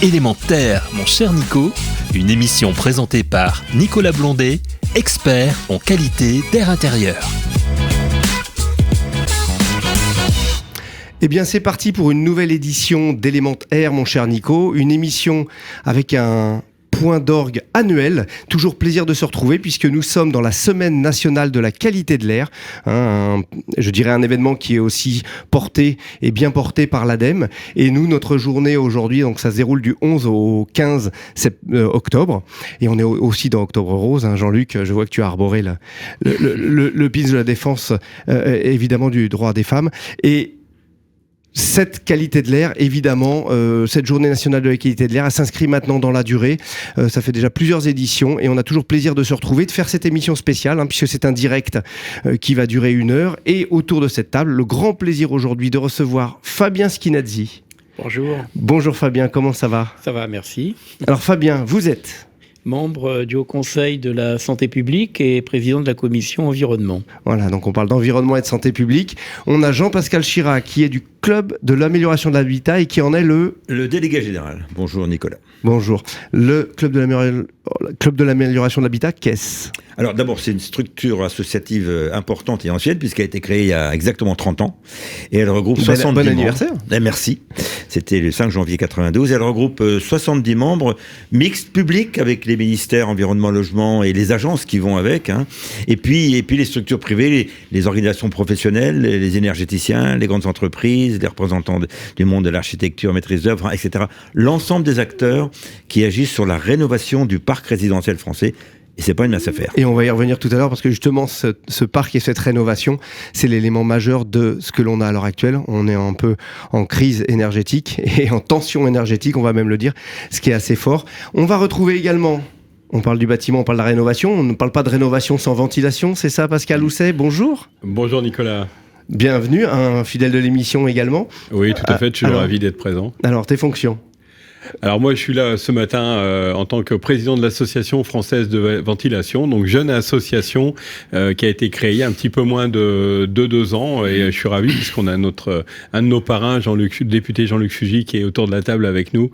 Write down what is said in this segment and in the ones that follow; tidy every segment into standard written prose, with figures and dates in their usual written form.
Élémentaire, mon cher Nico, une émission présentée par Nicolas Blondet, expert en qualité d'air intérieur. Eh bien, c'est parti pour une nouvelle édition d'Élémentaire, mon cher Nico, une émission avec un point d'orgue annuel. Toujours plaisir de se retrouver puisque nous sommes dans la Semaine nationale de la qualité de l'air. Je dirais un événement qui est aussi porté et bien porté par l'ADEME. Et nous, notre journée aujourd'hui, donc ça se déroule du 11 au 15 octobre. Et on est aussi dans Octobre Rose. Jean-Luc, je vois que tu as arboré le pins de la défense, évidemment, du droit des femmes. Et cette qualité de l'air, évidemment, cette journée nationale de la qualité de l'air, elle s'inscrit maintenant dans la durée. Ça fait déjà plusieurs éditions et on a toujours plaisir de se retrouver, de faire cette émission spéciale, puisque c'est un direct qui va durer 1 heure. Et autour de cette table, le grand plaisir aujourd'hui de recevoir Fabien Schinazzi. Bonjour. Bonjour Fabien, comment ça va ? Ça va, merci. Alors Fabien, vous êtes membre du Haut Conseil de la Santé publique et président de la Commission Environnement. Voilà, donc on parle d'environnement et de santé publique. On a Jean-Pascal Chirac qui est du Club de l'amélioration de l'habitat et qui en est le délégué général. Bonjour Nicolas. Bonjour. Le Club de l'amélioration de l'habitat, qu'est-ce ? Alors d'abord, c'est une structure associative importante et ancienne puisqu'elle a été créée il y a exactement 30 ans. Et elle regroupe 70 membres. Bon anniversaire. Merci. C'était le 5 janvier 92. Elle regroupe 70 membres mixtes, publics, avec les ministères environnement, logement et les agences qui vont avec. Et puis les structures privées, les organisations professionnelles, les énergéticiens, les grandes entreprises, les représentants du monde de l'architecture, maîtrise d'œuvre, etc. L'ensemble des acteurs qui agissent sur la rénovation du parc résidentiel français. Et c'est pas une mince affaire. Et on va y revenir tout à l'heure parce que justement ce parc et cette rénovation, c'est l'élément majeur de ce que l'on a à l'heure actuelle. On est un peu en crise énergétique et en tension énergétique, on va même le dire, ce qui est assez fort. On va retrouver également, on parle du bâtiment, on parle de la rénovation, on ne parle pas de rénovation sans ventilation, c'est ça Pascal Housset, bonjour. Bonjour Nicolas. Bienvenue, un fidèle de l'émission également. Oui, tout à fait, je suis ravi d'être présent. Alors, tes fonctions ? Alors moi je suis là ce matin en tant que président de l'association française de ventilation, donc jeune association qui a été créée un petit peu moins de 2 ans et je suis ravi puisqu'on a un de nos parrains, député Jean-Luc Fugy, qui est autour de la table avec nous,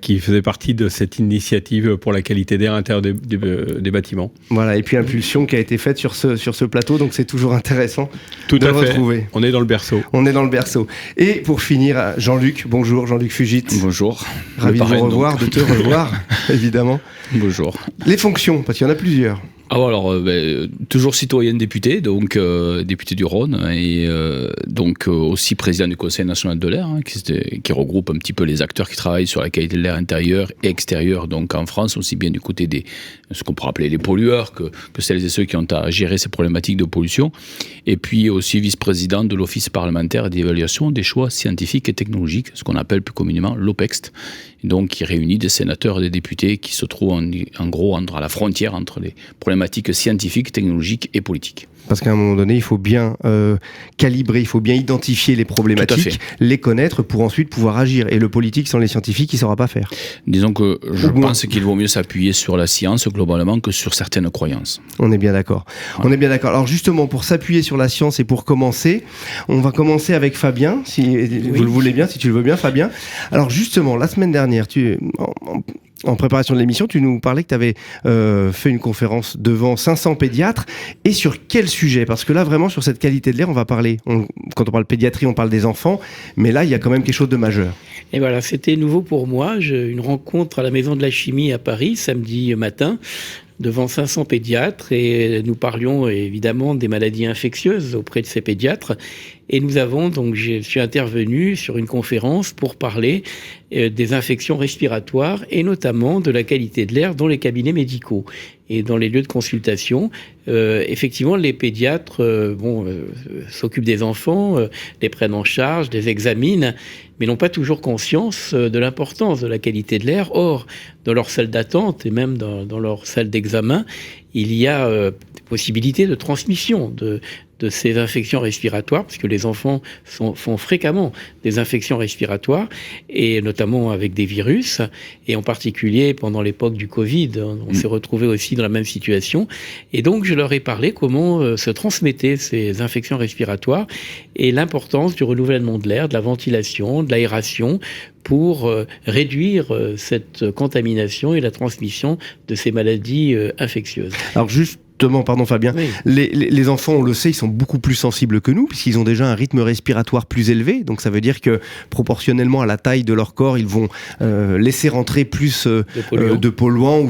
qui faisait partie de cette initiative pour la qualité d'air intérieur des bâtiments. Voilà, et puis impulsion qui a été faite sur ce plateau, donc c'est toujours intéressant tout de à le fait. retrouver. On est dans le berceau. On est dans le berceau. Et pour finir, Jean-Luc, bonjour, Jean-Luc Fugit. Bonjour. Ravi de vous revoir, de te revoir, évidemment. Bonjour. Les fonctions, parce qu'il y en a plusieurs. Toujours citoyen député, donc député du Rhône, et donc aussi président du Conseil national de l'air, qui regroupe un petit peu les acteurs qui travaillent sur la qualité de l'air intérieur et extérieur, donc en France, aussi bien du côté des ce qu'on pourrait appeler les pollueurs que celles et ceux qui ont à gérer ces problématiques de pollution, et puis aussi vice-président de l'Office parlementaire d'évaluation des choix scientifiques et technologiques, ce qu'on appelle plus communément l'OPEXT, donc qui réunit des sénateurs et des députés qui se trouvent en gros à la frontière entre les problématiques scientifiques, technologiques et politiques. Parce qu'à un moment donné, il faut bien calibrer, il faut bien identifier les problématiques, les connaître pour ensuite pouvoir agir. Et le politique, sans les scientifiques, il ne saura pas faire. Disons que je pense qu'il vaut mieux s'appuyer sur la science globalement que sur certaines croyances. On est bien d'accord. Voilà. On est bien d'accord. Alors justement, pour s'appuyer sur la science et pour commencer, on va commencer avec Fabien, si vous le voulez bien, si tu le veux bien, Fabien. Alors justement, la semaine dernière, en préparation de l'émission, tu nous parlais que tu avais fait une conférence devant 500 pédiatres. Et sur quel sujet ? Parce que là, vraiment, sur cette qualité de l'air, on va parler. Quand on parle pédiatrie, on parle des enfants. Mais là, il y a quand même quelque chose de majeur. Et voilà, c'était nouveau pour moi. Une rencontre à la Maison de la Chimie à Paris, samedi matin, devant 500 pédiatres. Et nous parlions évidemment des maladies infectieuses auprès de ces pédiatres. Et je suis intervenu sur une conférence pour parler des infections respiratoires et notamment de la qualité de l'air dans les cabinets médicaux et dans les lieux de consultation. Effectivement, les pédiatres s'occupent des enfants, les prennent en charge, les examinent, mais n'ont pas toujours conscience de l'importance de la qualité de l'air. Or, dans leur salle d'attente et même dans leur salle d'examen, il y a possibilité de transmission de de ces infections respiratoires, parce que les enfants font fréquemment des infections respiratoires, et notamment avec des virus, et en particulier pendant l'époque du Covid, on s'est retrouvé aussi dans la même situation. Et donc, je leur ai parlé comment se transmettaient ces infections respiratoires et l'importance du renouvellement de l'air, de la ventilation, de l'aération, pour réduire cette contamination et la transmission de ces maladies infectieuses. Alors justement, pardon Fabien, oui. les enfants, on le sait, ils sont beaucoup plus sensibles que nous, puisqu'ils ont déjà un rythme respiratoire plus élevé, donc ça veut dire que proportionnellement à la taille de leur corps, ils vont laisser rentrer plus de polluants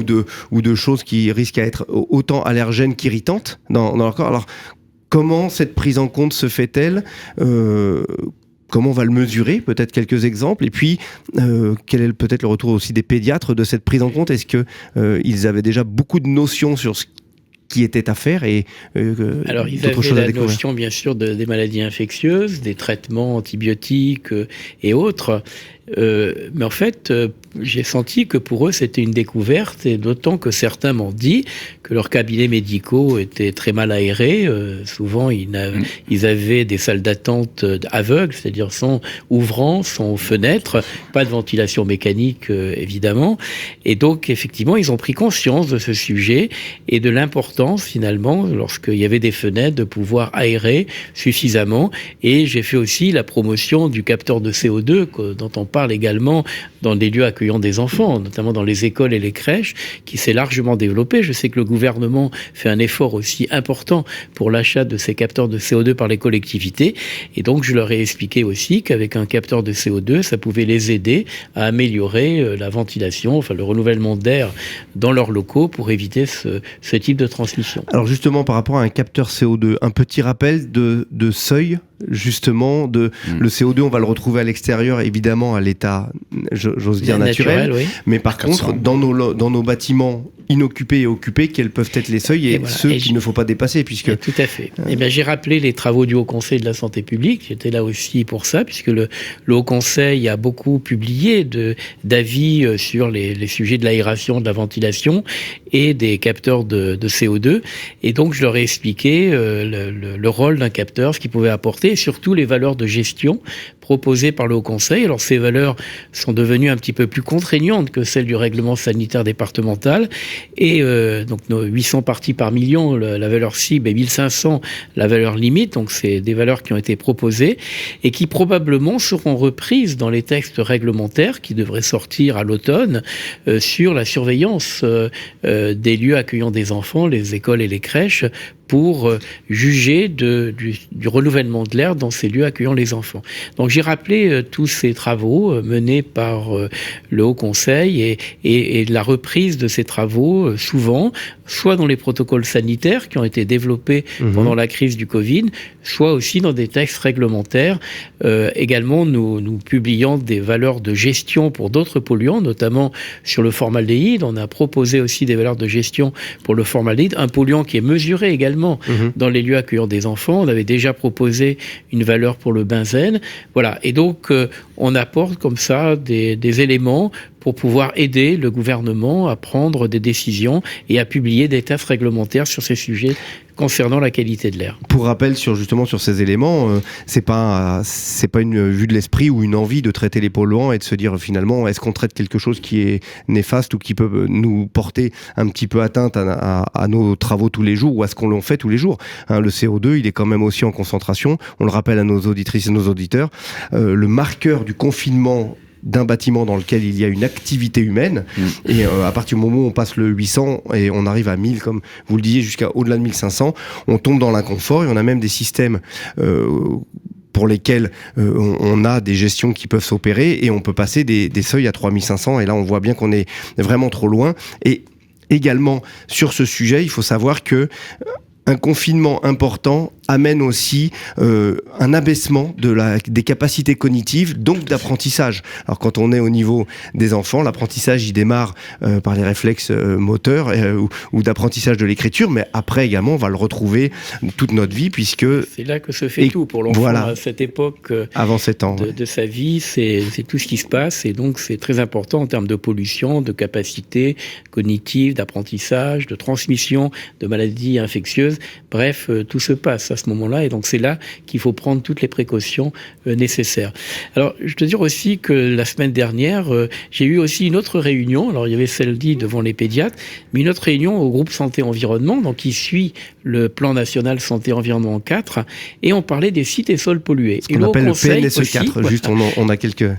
ou de choses qui risquent à être autant allergènes qu'irritantes dans leur corps. Alors, comment cette prise en compte se fait-elle Comment on va le mesurer? Peut-être quelques exemples. Et puis, quel est peut-être le retour aussi des pédiatres de cette prise en compte? Est-ce qu'ils avaient déjà beaucoup de notions sur ce qui était à faire et alors, ils avaient la notion, bien sûr, des maladies infectieuses, des traitements antibiotiques et autres. Mais en fait, j'ai senti que pour eux, c'était une découverte, et d'autant que certains m'ont dit que leurs cabinets médicaux étaient très mal aérés. Souvent, ils avaient des salles d'attente aveugles, c'est-à-dire sans ouvrant, sans fenêtres, pas de ventilation mécanique, évidemment. Et donc, effectivement, ils ont pris conscience de ce sujet et de l'importance, finalement, lorsqu'il y avait des fenêtres, de pouvoir aérer suffisamment. Et j'ai fait aussi la promotion du capteur de CO2, dont on parle également dans des lieux accueillant des enfants, notamment dans les écoles et les crèches, qui s'est largement développé. Je sais que le gouvernement fait un effort aussi important pour l'achat de ces capteurs de CO2 par les collectivités. Et donc, je leur ai expliqué aussi qu'avec un capteur de CO2, ça pouvait les aider à améliorer la ventilation, enfin le renouvellement d'air dans leurs locaux pour éviter ce type de transmission. Alors justement, par rapport à un capteur CO2, un petit rappel de seuil, justement, le CO2, on va le retrouver à l'extérieur, évidemment, à l'état, j'ose dire, naturel. Oui. Mais par contre, dans nos bâtiments inoccupés et occupés, quels peuvent être les seuils et voilà, ceux qu'il ne faut pas dépasser, puisque... Tout à fait. Eh bien, j'ai rappelé les travaux du Haut Conseil de la Santé publique. J'étais là aussi pour ça, puisque le Haut Conseil a beaucoup publié d'avis sur les sujets de l'aération, de la ventilation et des capteurs de CO2. Et donc, je leur ai expliqué le rôle d'un capteur, ce qu'il pouvait apporter, et surtout les valeurs de gestion proposées par le Haut Conseil. Alors, ces valeurs sont devenues un petit peu plus contraignantes que celles du règlement sanitaire départemental. Et donc, nos 800 parties par million, la valeur cible, et 1500, la valeur limite. Donc, c'est des valeurs qui ont été proposées et qui probablement seront reprises dans les textes réglementaires qui devraient sortir à l'automne sur la surveillance des lieux accueillant des enfants, les écoles et les crèches, pour juger du renouvellement de l'air dans ces lieux accueillant les enfants. Donc j'ai rappelé tous ces travaux menés par le Haut Conseil et la reprise de ces travaux souvent, soit dans les protocoles sanitaires qui ont été développés pendant la crise du Covid, soit aussi dans des textes réglementaires. Également, nous publions des valeurs de gestion pour d'autres polluants, notamment sur le formaldéhyde. On a proposé aussi des valeurs de gestion pour le formaldéhyde, un polluant qui est mesuré également dans les lieux accueillant des enfants. On avait déjà proposé une valeur pour le benzène. Voilà. Et donc, on apporte comme ça des éléments pour pouvoir aider le gouvernement à prendre des décisions et à publier des textes réglementaires sur ces sujets concernant la qualité de l'air. Pour rappel sur ces éléments, c'est pas une vue de l'esprit ou une envie de traiter les polluants et de se dire finalement est-ce qu'on traite quelque chose qui est néfaste ou qui peut nous porter un petit peu atteinte à nos travaux tous les jours ou à ce qu'on l'on fait tous les jours. Le CO2, il est quand même aussi en concentration. On le rappelle à nos auditrices et nos auditeurs. Le marqueur du confinement d'un bâtiment dans lequel il y a une activité humaine et à partir du moment où on passe le 800 et on arrive à 1000 comme vous le disiez jusqu'à au-delà de 1500, on tombe dans l'inconfort et on a même des systèmes pour lesquels on a des gestions qui peuvent s'opérer et on peut passer des seuils à 3500 et là on voit bien qu'on est vraiment trop loin. Et également sur ce sujet, il faut savoir que un confinement important amène aussi un abaissement des capacités cognitives, donc d'apprentissage. Alors quand on est au niveau des enfants, l'apprentissage il démarre par les réflexes moteurs ou d'apprentissage de l'écriture, mais après également on va le retrouver toute notre vie puisque... C'est là que se fait tout pour l'enfant voilà, à cette époque avant 7 ans, de sa vie, c'est tout ce qui se passe et donc c'est très important en termes de pollution, de capacité cognitive, d'apprentissage, de transmission de maladies infectieuses. infectieuses. Bref, tout se passe à ce moment-là, et donc c'est là qu'il faut prendre toutes les précautions nécessaires. Alors, je dois dire aussi que la semaine dernière, j'ai eu aussi une autre réunion. Alors, il y avait celle-ci devant les pédiatres, mais une autre réunion au groupe Santé-Environnement, donc qui suit le plan national Santé-Environnement 4, et on parlait des sites et sols pollués. Ce qu'on appelle le PNSE 4, voilà. Juste on a quelques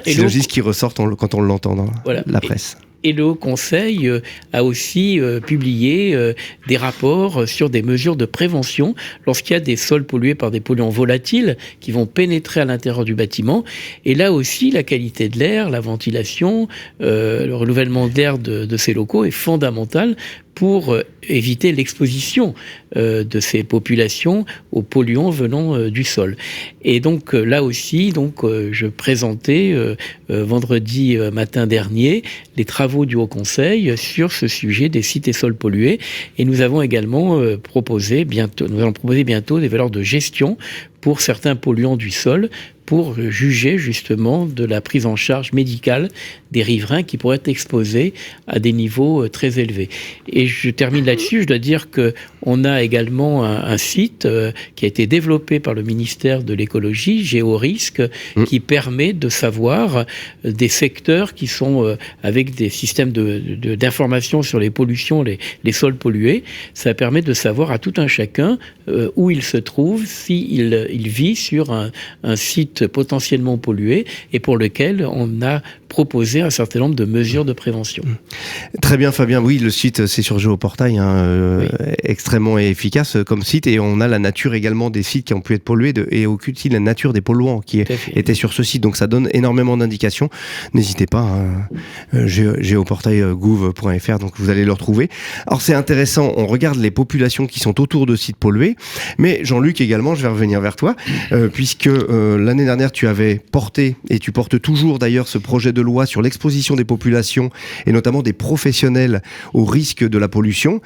syllogismes qui ressortent quand on l'entend dans la presse. Et le Haut Conseil a aussi publié des rapports sur des mesures de prévention lorsqu'il y a des sols pollués par des polluants volatiles qui vont pénétrer à l'intérieur du bâtiment. Et là aussi, la qualité de l'air, la ventilation, le renouvellement d'air de ces locaux est fondamental pour éviter l'exposition de ces populations aux polluants venant du sol. Et donc là aussi, je présentais vendredi matin dernier les travaux du Haut Conseil sur ce sujet des sites et sols pollués. Et nous avons également proposé bientôt des valeurs de gestion pour certains polluants du sol, pour juger justement de la prise en charge médicale des riverains qui pourraient être exposés à des niveaux très élevés. Et je termine là-dessus, je dois dire qu'on a également un site qui a été développé par le ministère de l'écologie, GéoRisque, qui permet de savoir des secteurs qui sont avec des systèmes d'information sur les pollutions, les sols pollués. Ça permet de savoir à tout un chacun où il se trouve, s'il vit sur un site potentiellement pollué et pour lequel on a proposé un certain nombre de mesures de prévention. Très bien Fabien, oui, le site c'est sur Géoportail, oui. Extrêmement efficace comme site, et on a la nature également des sites qui ont pu être pollués et aussi la nature des polluants qui étaient sur ce site, donc ça donne énormément d'indications. N'hésitez pas, géoportail.gouv.fr, donc vous allez le retrouver. Alors c'est intéressant, on regarde les populations qui sont autour de sites pollués, mais Jean-Luc également, je vais revenir vers toi, puisque l'année dernière tu avais porté, et tu portes toujours d'ailleurs, ce projet de loi sur l'exposition des populations et notamment des professionnels au risque de la pollution.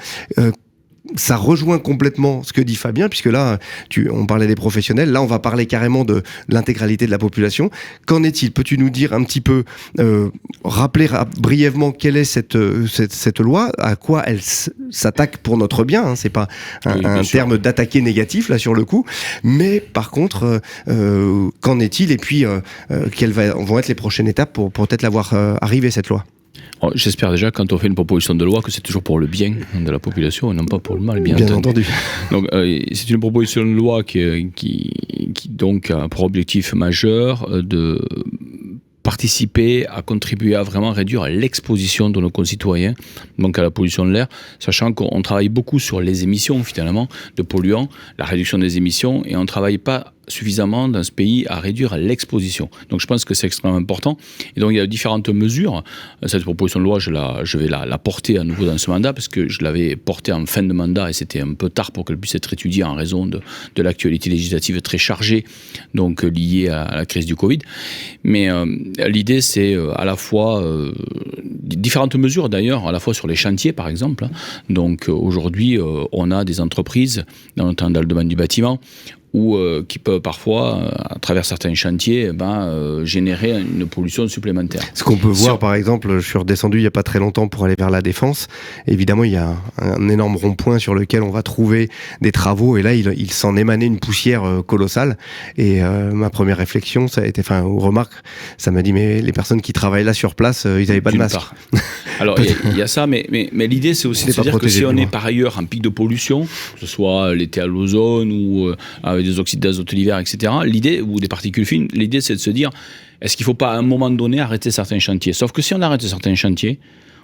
Ça rejoint complètement ce que dit Fabien, puisque là, on parlait des professionnels, là on va parler carrément de l'intégralité de la population. Qu'en est-il ? Peux-tu nous dire un petit peu, rappeler brièvement quelle est cette loi, à quoi elle s'attaque pour notre bien, hein, c'est pas un terme d'attaquer négatif là sur le coup, mais par contre, qu'en est-il, et puis quelles vont être les prochaines étapes pour peut-être la voir arriver cette loi ? Alors, j'espère déjà, quand on fait une proposition de loi, que c'est toujours pour le bien de la population et non pas pour le mal, bien entendu. Donc, c'est une proposition de loi qui donc a pour objectif majeur de participer à contribuer à vraiment réduire l'exposition de nos concitoyens donc à la pollution de l'air, sachant qu'on travaille beaucoup sur les émissions finalement de polluants, la réduction des émissions, et on ne travaille pas suffisamment dans ce pays à réduire l'exposition. Donc je pense que c'est extrêmement important. Et donc il y a différentes mesures. Cette proposition de loi, je vais la porter à nouveau dans ce mandat, parce que je l'avais portée en fin de mandat et c'était un peu tard pour qu'elle puisse être étudiée en raison de l'actualité législative très chargée, donc liée à la crise du Covid. Mais l'idée, c'est à la fois différentes mesures d'ailleurs, à la fois sur les chantiers par exemple. Donc aujourd'hui, on a des entreprises, notamment dans le domaine du bâtiment, qui peuvent parfois, à travers certains chantiers, générer une pollution supplémentaire. Ce qu'on peut voir, par exemple, je suis redescendu il n'y a pas très longtemps pour aller vers la Défense. Évidemment, il y a un énorme rond-point sur lequel on va trouver des travaux, et là, il s'en émanait une poussière colossale. Et ma première réflexion, ça a été, ou remarque, ça m'a dit, mais les personnes qui travaillent là sur place, ils n'avaient pas de masque. Alors, il y a ça, mais l'idée, c'est aussi de se dire que si on est par ailleurs en pic de pollution, que ce soit l'été à l'ozone ou avec des oxydes d'azote l'hiver, etc., l'idée, ou des particules fines, l'idée, c'est de se dire, est-ce qu'il ne faut pas à un moment donné arrêter certains chantiers ? Sauf que si on arrête certains chantiers,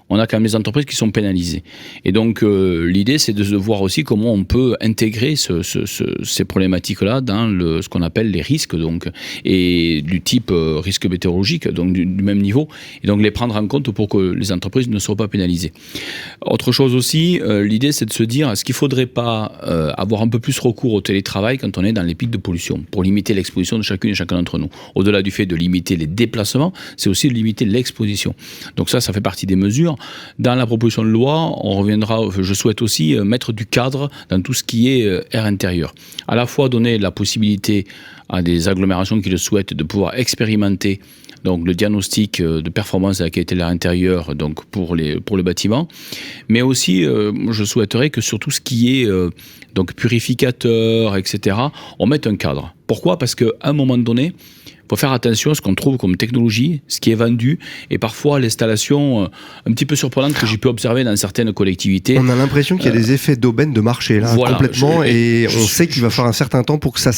on a quand même les entreprises qui sont pénalisées. Et donc, l'idée, c'est de voir aussi comment on peut intégrer ces problématiques-là dans ce qu'on appelle les risques, donc, et du type risque météorologique, donc du même niveau, et donc les prendre en compte pour que les entreprises ne soient pas pénalisées. Autre chose aussi, l'idée, c'est de se dire, est-ce qu'il ne faudrait pas avoir un peu plus recours au télétravail quand on est dans les pics de pollution, pour limiter l'exposition de chacune et chacun d'entre nous. Au-delà du fait de limiter les déplacements, c'est aussi de limiter l'exposition. Donc ça fait partie des mesures. Dans la proposition de loi, on reviendra, je souhaite aussi mettre du cadre dans tout ce qui est air intérieur. À la fois donner la possibilité à des agglomérations qui le souhaitent de pouvoir expérimenter donc le diagnostic de performance de la qualité de l'air intérieur donc pour le bâtiment, mais aussi je souhaiterais que sur tout ce qui est donc purificateur, etc., on mette un cadre. Pourquoi ? Parce qu'à un moment donné, il faut faire attention à ce qu'on trouve comme technologie, ce qui est vendu, et parfois l'installation un petit peu surprenante que j'ai pu observer dans certaines collectivités. On a l'impression qu'il y a des effets d'aubaine de marché là, voilà, complètement, et on sait qu'il va falloir un certain temps pour que ça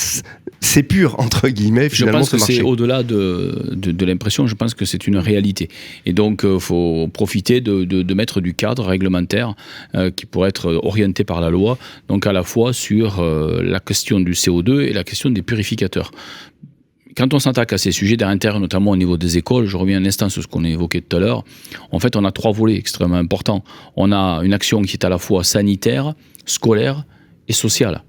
s'épure, entre guillemets, finalement, je pense que marché. c'est au-delà de l'impression, je pense que c'est une réalité. Et donc, il faut profiter de mettre du cadre réglementaire qui pourrait être orienté par la loi, donc à la fois sur la question du CO2 et la question des purificateurs. Quand on s'attaque à ces sujets d'air intérieur, notamment au niveau des écoles, je reviens un instant sur ce qu'on a évoqué tout à l'heure, en fait, on a 3 volets extrêmement importants. On a une action qui est à la fois sanitaire, scolaire et sociale.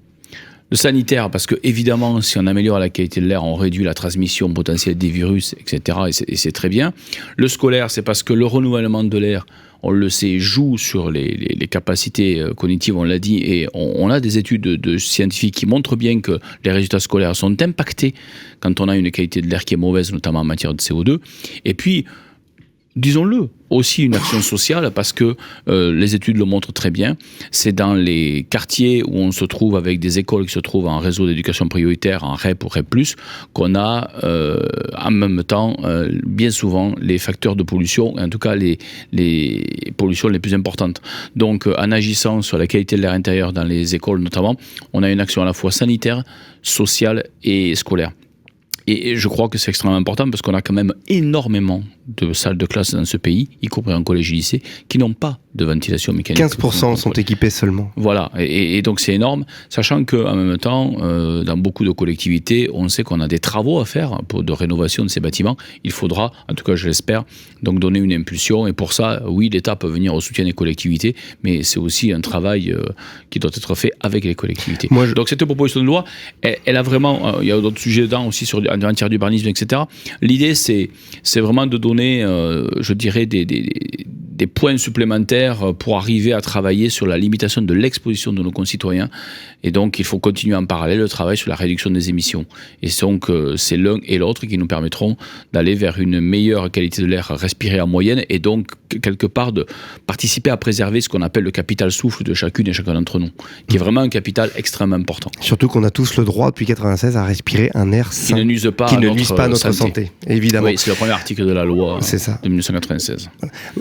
Le sanitaire, parce que évidemment, si on améliore la qualité de l'air, on réduit la transmission potentielle des virus, etc. Et c'est très bien. Le scolaire, c'est parce que le renouvellement de l'air, on le sait, joue sur les capacités cognitives, on l'a dit, et on a des études de scientifiques qui montrent bien que les résultats scolaires sont impactés quand on a une qualité de l'air qui est mauvaise, notamment en matière de CO2. Et puis, disons-le, aussi une action sociale, parce que les études le montrent très bien, c'est dans les quartiers où on se trouve avec des écoles qui se trouvent en réseau d'éducation prioritaire, en REP ou REP+, qu'on a en même temps, bien souvent, les facteurs de pollution, en tout cas les pollutions les plus importantes. Donc en agissant sur la qualité de l'air intérieur dans les écoles notamment, on a une action à la fois sanitaire, sociale et scolaire. Et je crois que c'est extrêmement important parce qu'on a quand même énormément de salles de classe dans ce pays, y compris en collège et lycée, qui n'ont pas de ventilation mécanique. 15% sont équipés seulement. Voilà, et donc c'est énorme, sachant qu'en même temps, dans beaucoup de collectivités, on sait qu'on a des travaux à faire de rénovation de ces bâtiments. Il faudra, en tout cas je l'espère, donc donner une impulsion. Et pour ça, oui, l'État peut venir au soutien des collectivités, mais c'est aussi un travail qui doit être fait avec les collectivités. Donc cette proposition de loi, elle a vraiment, il y a d'autres sujets dedans aussi sur en matière d'urbanisme, etc. L'idée, c'est vraiment de donner, je dirais, des points supplémentaires pour arriver à travailler sur la limitation de l'exposition de nos concitoyens. Et donc, il faut continuer en parallèle le travail sur la réduction des émissions. Et donc, c'est l'un et l'autre qui nous permettront d'aller vers une meilleure qualité de l'air respiré en moyenne et donc, quelque part, de participer à préserver ce qu'on appelle le capital souffle de chacune et chacun d'entre nous, qui est vraiment un capital extrêmement important. Surtout qu'on a tous le droit, depuis 1996, à respirer un air sain. Qui ne nuise pas à notre santé. Évidemment. Oui, c'est le premier article de la loi de 1996.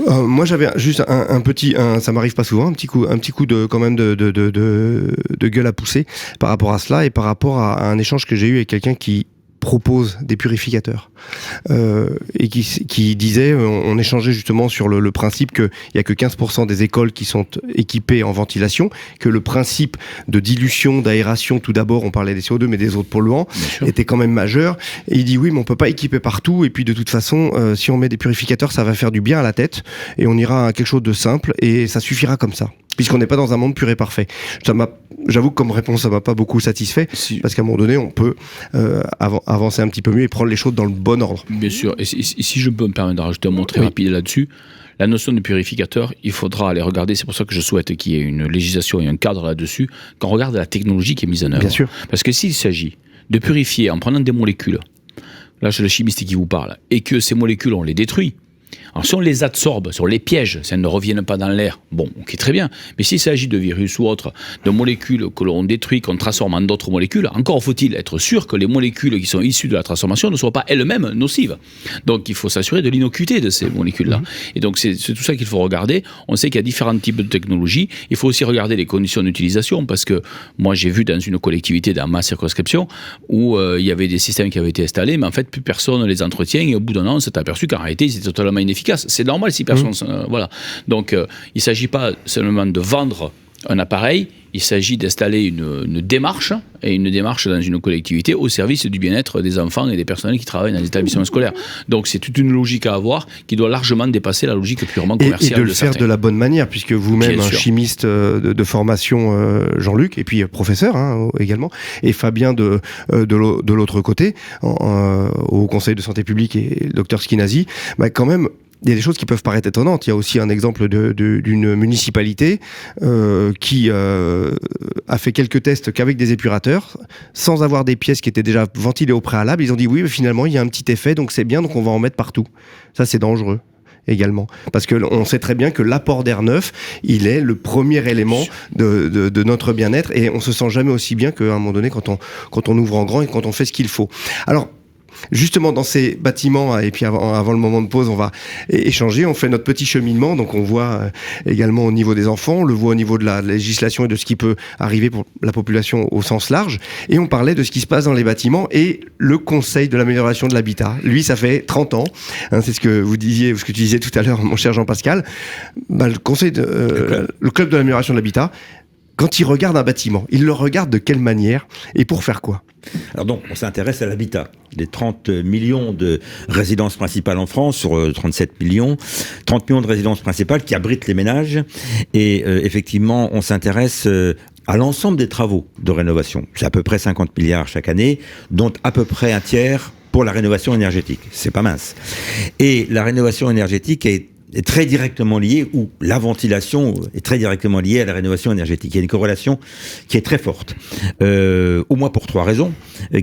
Moi, j'avais juste un petit, ça m'arrive pas souvent, un petit coup de quand même de gueule à pousser par rapport à cela et par rapport à un échange que j'ai eu avec quelqu'un qui propose des purificateurs et qui disait, on échangeait justement sur le principe qu'il n'y a que 15% des écoles qui sont équipées en ventilation, que le principe de dilution, d'aération, tout d'abord on parlait des CO2 mais des autres polluants, était quand même majeur, et il dit oui mais on peut pas équiper partout, et puis de toute façon si on met des purificateurs ça va faire du bien à la tête et on ira à quelque chose de simple et ça suffira comme ça, puisqu'on n'est pas dans un monde pur et parfait. J'avoue que comme réponse, ça m'a pas beaucoup satisfait, parce qu'à un moment donné, on peut avancer un petit peu mieux et prendre les choses dans le bon ordre. Bien sûr, et si je peux me permettre de rajouter un mot très rapide là-dessus, la notion de purificateur, il faudra aller regarder, c'est pour ça que je souhaite qu'il y ait une législation et un cadre là-dessus, quand on regarde la technologie qui est mise en œuvre. Bien sûr. Parce que s'il s'agit de purifier en prenant des molécules, là c'est le chimiste qui vous parle, et que ces molécules, on les détruit, alors si on les absorbe, si on les piège, ça ne revienne pas dans l'air, bon, ok, très bien. Mais s'il s'agit de virus ou autre, de molécules que l'on détruit, qu'on transforme en d'autres molécules, encore faut-il être sûr que les molécules qui sont issues de la transformation ne soient pas elles-mêmes nocives. Donc il faut s'assurer de l'innocuité de ces molécules-là. Et donc c'est tout ça qu'il faut regarder. On sait qu'il y a différents types de technologies. Il faut aussi regarder les conditions d'utilisation, parce que moi j'ai vu dans une collectivité, dans ma circonscription, où il y avait des systèmes qui avaient été installés, mais en fait plus personne ne les entretient, et au bout d'un an on s'est aperçu qu'en réalité ils étaient totalement inefficaces. C'est normal si personne... voilà. Donc, il ne s'agit pas seulement de vendre un appareil, il s'agit d'installer une démarche, et une démarche dans une collectivité au service du bien-être des enfants et des personnels qui travaillent dans les établissements scolaires. Donc, c'est toute une logique à avoir qui doit largement dépasser la logique purement commerciale. Et de le faire de la bonne manière, puisque vous-même, un chimiste de formation, Jean-Luc, et puis professeur également, et Fabien de l'autre côté, au Conseil de santé publique, et le docteur Skinazi, quand même, il y a des choses qui peuvent paraître étonnantes. Il y a aussi un exemple d'une municipalité qui a fait quelques tests qu'avec des épurateurs, sans avoir des pièces qui étaient déjà ventilées au préalable. Ils ont dit oui, mais finalement, il y a un petit effet, donc c'est bien, donc on va en mettre partout. Ça, c'est dangereux également. Parce qu'on sait très bien que l'apport d'air neuf, il est le premier élément de notre bien-être, et on se sent jamais aussi bien qu'à un moment donné quand on ouvre en grand et quand on fait ce qu'il faut. Alors, justement, dans ces bâtiments, et puis avant le moment de pause, on va échanger, on fait notre petit cheminement, donc on voit également au niveau des enfants, on le voit au niveau de la législation et de ce qui peut arriver pour la population au sens large, et on parlait de ce qui se passe dans les bâtiments et le Conseil de l'amélioration de l'habitat. Lui, ça fait 30 ans, hein, c'est ce que vous disiez, ce que tu disais tout à l'heure, mon cher Jean-Pascal, le Club de l'amélioration de l'habitat, quand il regarde un bâtiment, il le regarde de quelle manière et pour faire quoi ? Alors donc, on s'intéresse à l'habitat. Les 30 millions de résidences principales en France, sur 37 millions, 30 millions de résidences principales qui abritent les ménages. Et effectivement, on s'intéresse à l'ensemble des travaux de rénovation. C'est à peu près 50 milliards chaque année, dont à peu près un tiers pour la rénovation énergétique. C'est pas mince. Et la rénovation énergétique est très directement liée, ou la ventilation est très directement liée à la rénovation énergétique. Il y a une corrélation qui est très forte, au moins pour 3 raisons,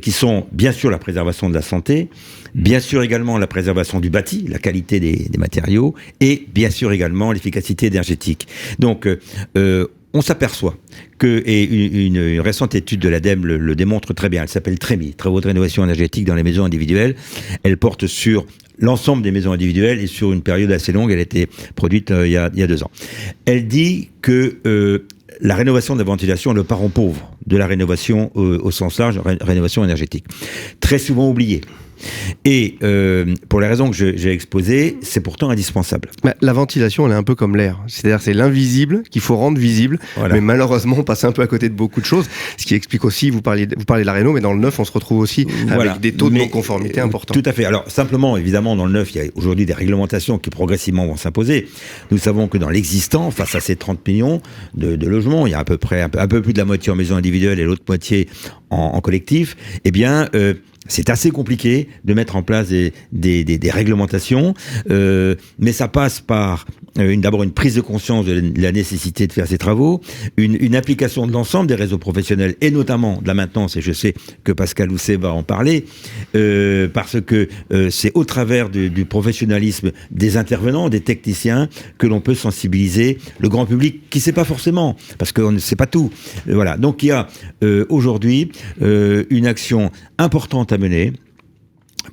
qui sont bien sûr la préservation de la santé, bien sûr également la préservation du bâti, la qualité des matériaux, et bien sûr également l'efficacité énergétique. Donc, on s'aperçoit que, et une récente étude de l'ADEME le démontre très bien, elle s'appelle TREMI, Travaux de rénovation énergétique dans les maisons individuelles. Elle porte sur l'ensemble des maisons individuelles et sur une période assez longue. Elle a été produite il y a 2 ans. Elle dit que la rénovation de la ventilation est le parent pauvre de la rénovation au sens large, rénovation énergétique. Très souvent oubliée. Et pour les raisons que j'ai exposées, c'est pourtant indispensable. Mais la ventilation, elle est un peu comme l'air. C'est-à-dire c'est l'invisible qu'il faut rendre visible. Voilà. Mais malheureusement, on passe un peu à côté de beaucoup de choses. Ce qui explique aussi, vous parlez de la réno, mais dans le neuf, on se retrouve aussi avec des taux de non-conformité importants. Tout à fait. Alors simplement, évidemment, dans le neuf, il y a aujourd'hui des réglementations qui progressivement vont s'imposer. Nous savons que dans l'existant, face à ces 30 millions de logements, il y a à peu près un peu plus de la moitié en maison individuelle et l'autre moitié en collectif. Eh bien, c'est assez compliqué de mettre en place des réglementations, mais ça passe par d'abord une prise de conscience de la nécessité de faire ces travaux, une application de l'ensemble des réseaux professionnels et notamment de la maintenance, et je sais que Pascal Housset va en parler, parce que c'est au travers du professionnalisme des intervenants, des techniciens, que l'on peut sensibiliser le grand public qui ne sait pas forcément, parce qu'on ne sait pas tout. Voilà. Donc il y a aujourd'hui une action importante à mener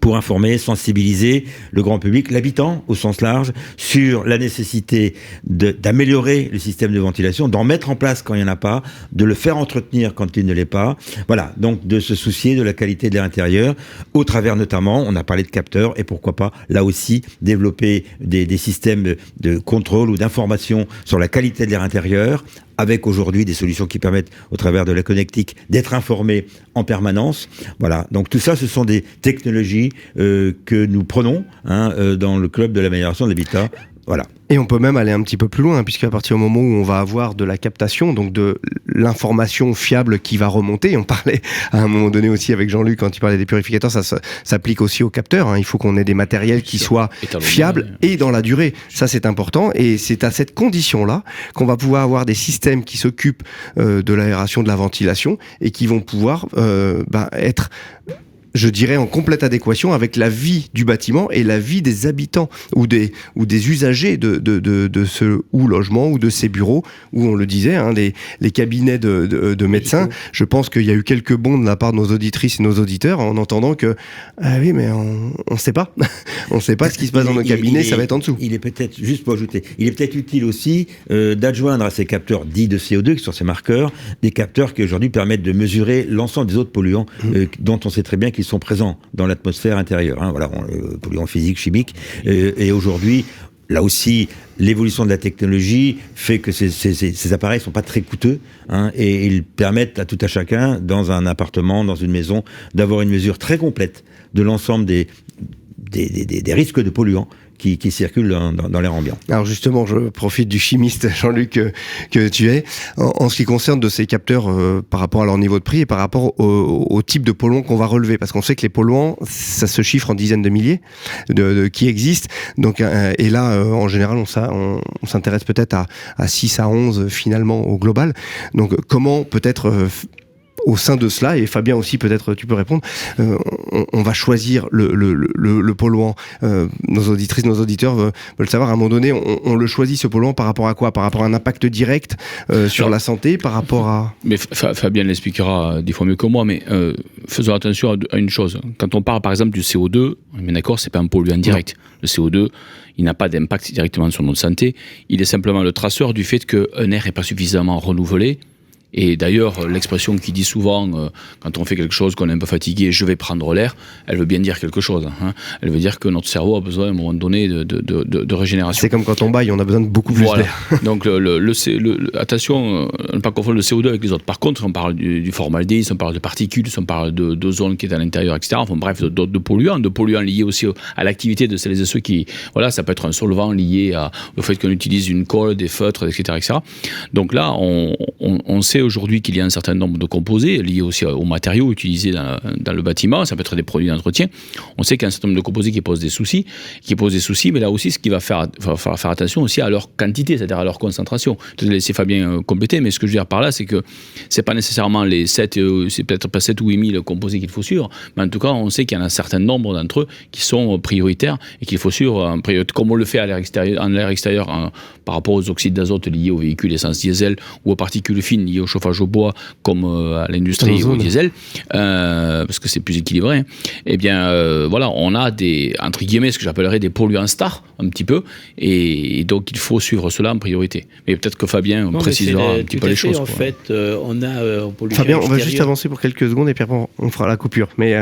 pour informer, sensibiliser le grand public, l'habitant au sens large, sur la nécessité d'améliorer le système de ventilation, d'en mettre en place quand il n'y en a pas, de le faire entretenir quand il ne l'est pas. Voilà, donc de se soucier de la qualité de l'air intérieur, au travers notamment, on a parlé de capteurs, et pourquoi pas, là aussi, développer des systèmes de contrôle ou d'information sur la qualité de l'air intérieur, avec aujourd'hui des solutions qui permettent, au travers de la connectique, d'être informés en permanence. Voilà. Donc tout ça, ce sont des technologies que nous prenons dans le club de l'amélioration de l'habitat. Voilà. Et on peut même aller un petit peu plus loin, puisqu'à partir du moment où on va avoir de la captation, donc de l'information fiable qui va remonter, on parlait à un moment donné aussi avec Jean-Luc quand il parlait des purificateurs, ça s'applique aussi aux capteurs. Il faut qu'on ait des matériels qui soient fiables et dans la durée. Ça, c'est important, et c'est à cette condition-là qu'on va pouvoir avoir des systèmes qui s'occupent de l'aération, de la ventilation, et qui vont pouvoir être, je dirais, en complète adéquation avec la vie du bâtiment et la vie des habitants ou des usagers de ce logement ou de ces bureaux où, on le disait, les cabinets de médecins. Je pense qu'il y a eu quelques bonds de la part de nos auditrices et nos auditeurs en entendant que oui, mais on sait pas. On sait pas ce qui se passe dans nos cabinets, ça va être en dessous. Il est peut-être, juste pour ajouter, il est peut-être utile aussi d'adjoindre à ces capteurs dits de CO2, qui sont ces marqueurs, des capteurs qui aujourd'hui permettent de mesurer l'ensemble des autres polluants dont on sait très bien qu'ils sont présents dans l'atmosphère intérieure. Voilà, polluants physiques, chimiques. Et aujourd'hui, là aussi, l'évolution de la technologie fait que ces appareils ne sont pas très coûteux, et ils permettent à tout à chacun, dans un appartement, dans une maison, d'avoir une mesure très complète de l'ensemble des risques de polluants qui circulent dans l'air ambiant. Alors justement, je profite du chimiste Jean-Luc que tu es. En ce qui concerne de ces capteurs par rapport à leur niveau de prix et par rapport au type de polluants qu'on va relever, parce qu'on sait que les polluants, ça se chiffre en dizaines de milliers qui existent. Donc, et là, en général, on s'intéresse peut-être à 6 à 11 finalement au global. Donc comment peut-être au sein de cela, et Fabien aussi peut-être tu peux répondre, on va choisir le polluant. Nos auditrices, nos auditeurs veulent savoir, à un moment donné, on le choisit ce polluant par rapport à quoi? Par rapport à un impact direct sur la santé, par rapport à... Mais Fabien l'expliquera 10 fois mieux que moi, mais faisons attention à une chose. Quand on parle par exemple du CO2, on est d'accord, c'est pas un polluant direct. Le CO2, il n'a pas d'impact directement sur notre santé, il est simplement le traceur du fait qu'un air n'est pas suffisamment renouvelé. Et d'ailleurs, l'expression qui dit souvent, quand on fait quelque chose, qu'on est un peu fatigué, je vais prendre l'air, elle veut bien dire quelque chose. Hein. Elle veut dire que notre cerveau a besoin à un moment donné de régénération. C'est comme quand on baille, on a besoin de beaucoup plus d'air. Donc attention, ne pas confondre le CO2 avec les autres. Par contre, on parle du formaldéhyde, on parle de particules, on parle d'ozone qui est à l'intérieur, etc. Enfin bref, de polluants liés aussi à l'activité de celles et ceux qui... Voilà, ça peut être un solvant lié au fait qu'on utilise une colle, des feutres, etc. Donc là, on sait aujourd'hui qu'il y a un certain nombre de composés liés aussi aux matériaux utilisés dans le bâtiment, ça peut être des produits d'entretien. On sait qu'il y a un certain nombre de composés qui posent des soucis, mais là aussi, ce qui va faire attention aussi à leur quantité, c'est-à-dire à leur concentration. Je vais laisser Fabien compléter, mais ce que je veux dire par là, c'est que c'est pas nécessairement c'est peut-être pas 7 ou 8 000 composés qu'il faut suivre, mais en tout cas, on sait qu'il y en a un certain nombre d'entre eux qui sont prioritaires et qu'il faut suivre en priorité, comme on le fait à l'air extérieur par rapport aux oxydes d'azote liés aux véhicules essence diesel ou aux particules fines liées au chauffage au bois, comme à l'industrie ou au diesel, parce que c'est plus équilibré. Hein. Eh bien, voilà, on a des, entre guillemets, ce que j'appellerais des polluants stars, un petit peu, et donc il faut suivre cela en priorité. Mais peut-être que Fabien précisera un petit peu les choses. En fait, on a en pollution Fabien, on va extérieure... juste avancer pour quelques secondes et puis après on fera la coupure. Mais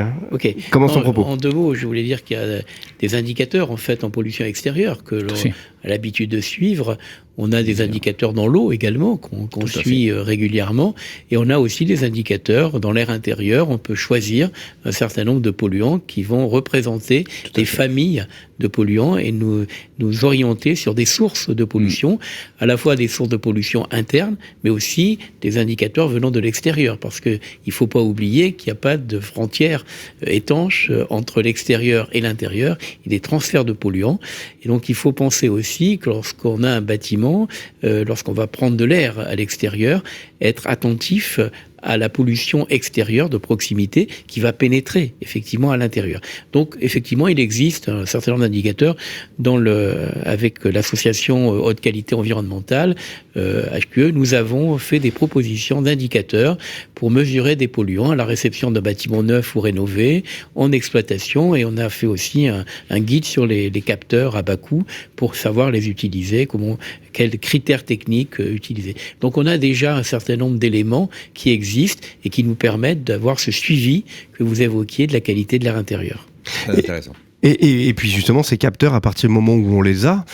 commence ton propos. En 2 mots, je voulais dire qu'il y a des indicateurs en fait en pollution extérieure que l'on a l'habitude de suivre. On a des indicateurs dans l'eau également qu'on suit régulièrement, et on a aussi des indicateurs dans l'air intérieur. On peut choisir un certain nombre de polluants qui vont représenter des familles de polluants et nous orienter sur des sources de pollution, à la fois des sources de pollution internes, mais aussi des indicateurs venant de l'extérieur, parce que il faut pas oublier qu'il n'y a pas de frontière étanche entre l'extérieur et l'intérieur. Il y a des transferts de polluants, et donc il faut penser aussi que lorsqu'on a un bâtiment, lorsqu'on va prendre de l'air à l'extérieur, être attentif à la pollution extérieure de proximité qui va pénétrer effectivement à l'intérieur. Donc effectivement, il existe un certain nombre d'indicateurs avec l'association Haute Qualité Environnementale, HQE, nous avons fait des propositions d'indicateurs pour mesurer des polluants à la réception d'un bâtiment neuf ou rénové, en exploitation, et on a fait aussi un guide sur les capteurs à bas coût pour savoir les utiliser, quels critères techniques utiliser. Donc on a déjà un certain nombre d'éléments qui existent et qui nous permettent d'avoir ce suivi que vous évoquiez de la qualité de l'air intérieur. C'est intéressant. Et puis justement, ces capteurs, à partir du moment où on les a,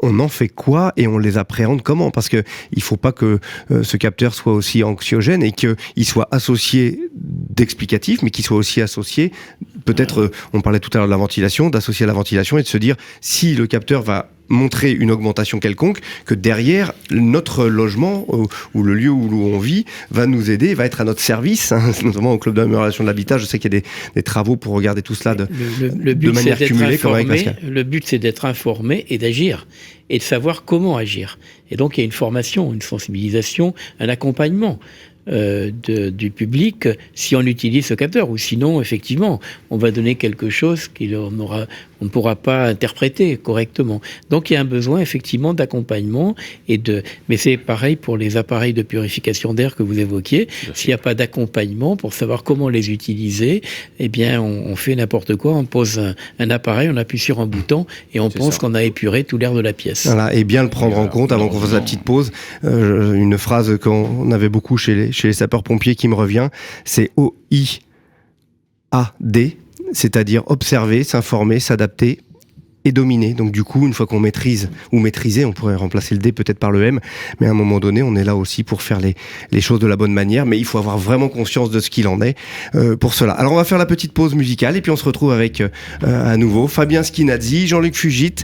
on en fait quoi et on les appréhende comment? Parce que il faut pas que ce capteur soit aussi anxiogène et qu'il soit associé d'explicatif, mais qu'il soit aussi associé, peut-être, on parlait tout à l'heure de la ventilation, d'associer à la ventilation et de se dire, si le capteur va montrer une augmentation quelconque, que derrière, notre logement ou le lieu où on vit va nous aider, va être à notre service, notamment au club d'amélioration de l'habitat. Je sais qu'il y a des travaux pour regarder tout cela de manière cumulée. Le but, c'est d'être informé et d'agir, et de savoir comment agir. Et donc, il y a une formation, une sensibilisation, un accompagnement du public si on utilise ce capteur, ou sinon effectivement on va donner quelque chose qu'on ne pourra pas interpréter correctement. Donc il y a un besoin effectivement d'accompagnement mais c'est pareil pour les appareils de purification d'air que vous évoquiez. S'il n'y a pas d'accompagnement pour savoir comment les utiliser, eh bien on fait n'importe quoi, on pose un appareil, on appuie sur un bouton et on pense qu'on a épuré tout l'air de la pièce. Voilà, et bien le prendre en compte avant qu'on fasse la petite pause. Une phrase qu'on avait beaucoup chez les sapeurs-pompiers qui me revient, c'est OIAD, c'est-à-dire observer, s'informer, s'adapter et dominer. Donc du coup, une fois qu'on maîtrise ou maîtriser, on pourrait remplacer le D peut-être par le M, mais à un moment donné, on est là aussi pour faire les choses de la bonne manière, mais il faut avoir vraiment conscience de ce qu'il en est pour cela. Alors on va faire la petite pause musicale et puis on se retrouve avec à nouveau Fabien Schianazzi, Jean-Luc Fugit,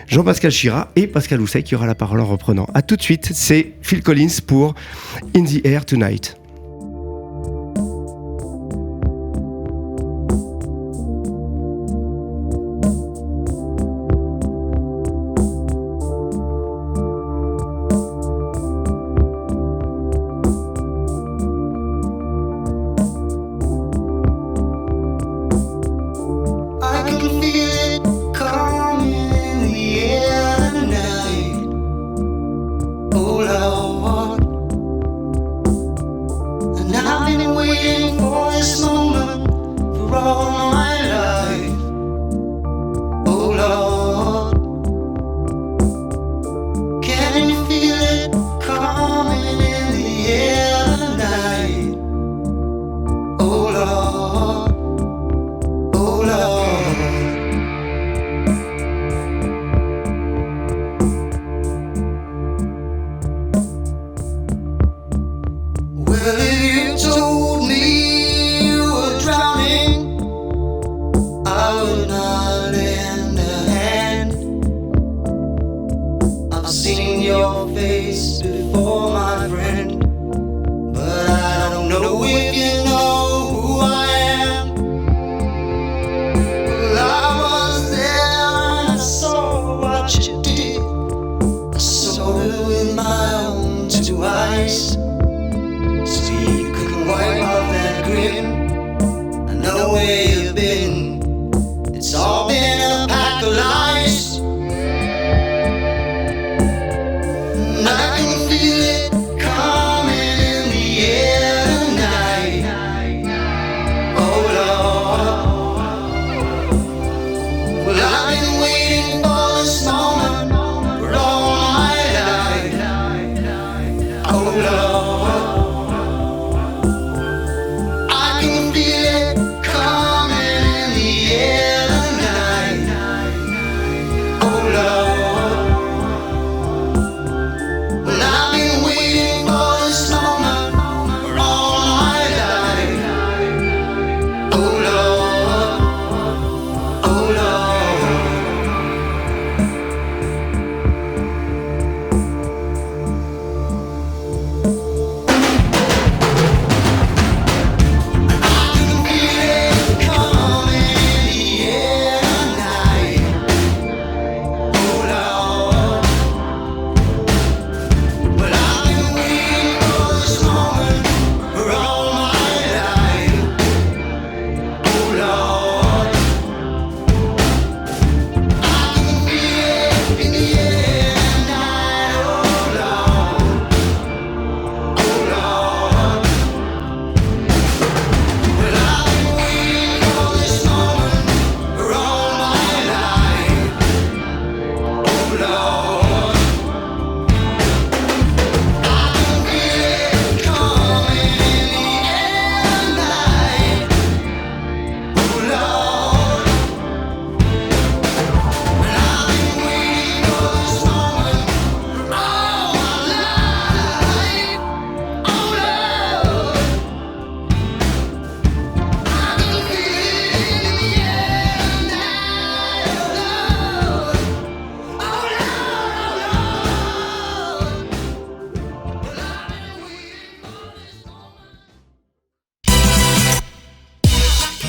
Jean-Pascal Chira et Pascal Housset qui aura la parole en reprenant. À tout de suite, c'est Phil Collins pour In the Air Tonight.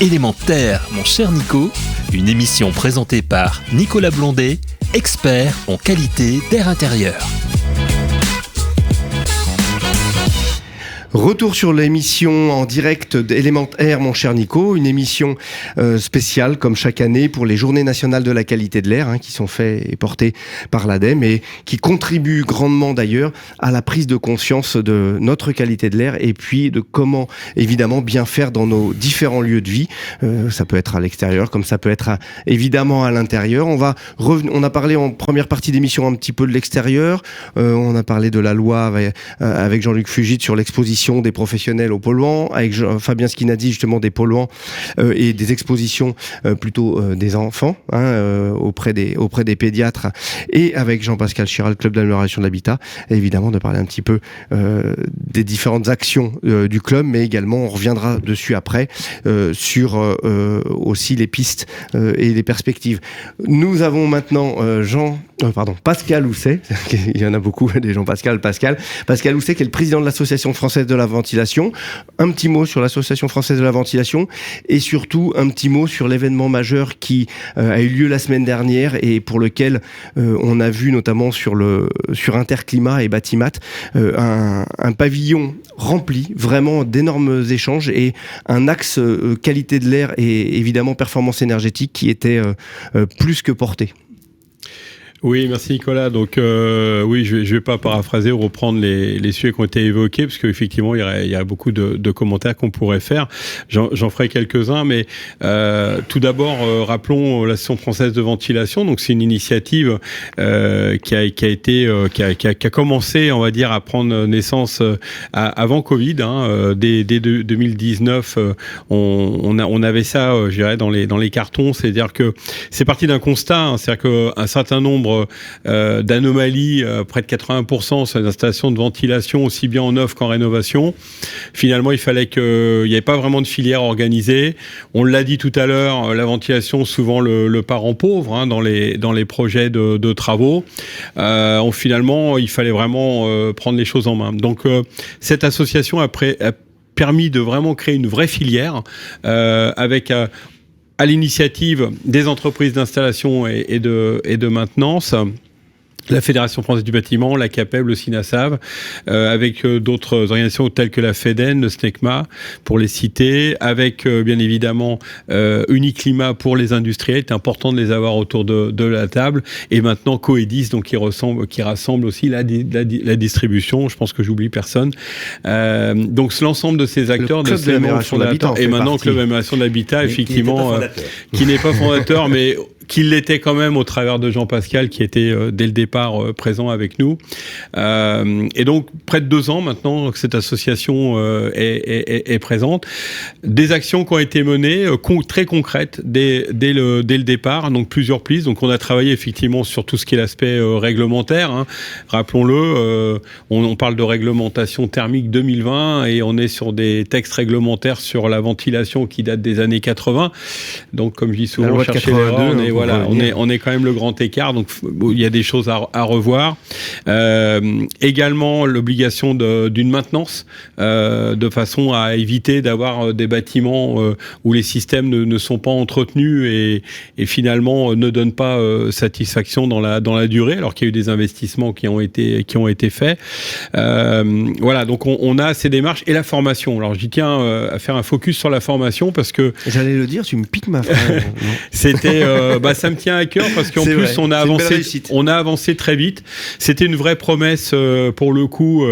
Élémentaire, mon cher Nico, une émission présentée par Nicolas Blondet, expert en qualité d'air intérieur. Retour sur l'émission en direct d'Élémentaire, mon cher Nico, une émission spéciale comme chaque année pour les Journées nationales de la qualité de l'air qui sont faites et portées par l'ADEME et qui contribuent grandement d'ailleurs à la prise de conscience de notre qualité de l'air et puis de comment évidemment bien faire dans nos différents lieux de vie. Ça peut être à l'extérieur comme ça peut être évidemment à l'intérieur. On a parlé en première partie d'émission un petit peu de l'extérieur, on a parlé de la loi avec Jean-Luc Fugit sur l'exposition expositions des professionnels aux polluants, avec Fabien Skinadi justement des polluants et des expositions plutôt des enfants auprès des pédiatres, et avec Jean-Pascal Chiral, Club d'amélioration de l'habitat, et évidemment de parler un petit peu des différentes actions du club, mais également on reviendra dessus après sur aussi les pistes et les perspectives. Nous avons maintenant Pascal Housset, il y en a beaucoup des gens Pascal Housset, qui est le président de l'Association française de la ventilation. Un petit mot sur l'Association française de la ventilation et surtout un petit mot sur l'événement majeur qui a eu lieu la semaine dernière et pour lequel on a vu notamment sur Interclimat et Batimat un pavillon rempli, vraiment d'énormes échanges, et un axe qualité de l'air et évidemment performance énergétique qui était plus que porté. Oui, merci Nicolas. Donc oui, je vais pas paraphraser ou reprendre les sujets qui ont été évoqués, parce qu'effectivement, il y a beaucoup de commentaires qu'on pourrait faire. J'en ferai quelques-uns, mais tout d'abord, rappelons l'Association française de ventilation. Donc c'est une initiative qui a commencé, on va dire, à prendre naissance avant Covid. Dès 2019, on avait ça, je dirais, dans les cartons. C'est-à-dire que c'est parti d'un constat, c'est-à-dire qu'un certain nombre d'anomalies, près de 80% sur les installations de ventilation, aussi bien en neuf qu'en rénovation. Finalement, il fallait qu'il n'y ait pas vraiment de filière organisée. On l'a dit tout à l'heure, la ventilation, souvent le parent pauvre dans les projets de travaux. Finalement, il fallait vraiment prendre les choses en main. Donc, cette association a permis de vraiment créer une vraie filière avec à l'initiative des entreprises d'installation et de maintenance, la Fédération française du bâtiment, la CAPEB, le SINASAV, avec d'autres organisations telles que la FEDEN, le SNECMA, pour les citer, avec bien évidemment Uniclimat pour les industriels. C'est important de les avoir autour de la table. Et maintenant Coedis, donc qui rassemble aussi la distribution. Je pense que j'oublie personne. Donc l'ensemble de ces acteurs de ces membres fondateurs, et maintenant Club d'amélioration de l'habitat, effectivement, qui n'est pas fondateur, mais qu'il l'était quand même au travers de Jean-Pascal, qui était dès le départ présent avec nous. Et donc, près de 2 ans maintenant que cette association est présente. Des actions qui ont été menées, très concrètes, dès le départ, donc plusieurs pistes. Donc, on a travaillé effectivement sur tout ce qui est l'aspect réglementaire. Rappelons-le, on parle de réglementation thermique 2020 et on est sur des textes réglementaires sur la ventilation qui datent des années 80. Donc, comme je dis souvent, chercher l'erreur, on est quand même le grand écart, donc il y a des choses à revoir. Également l'obligation d'une maintenance, de façon à éviter d'avoir des bâtiments où les systèmes ne sont pas entretenus et finalement ne donnent pas satisfaction dans la durée, alors qu'il y a eu des investissements qui ont été faits. Voilà, donc on a ces démarches et la formation. Alors j'y tiens à faire un focus sur la formation parce que j'allais le dire, tu me piques ma phrase. C'était ça me tient à cœur parce qu'en plus vrai, on a avancé très vite. C'était une vraie promesse pour le coup,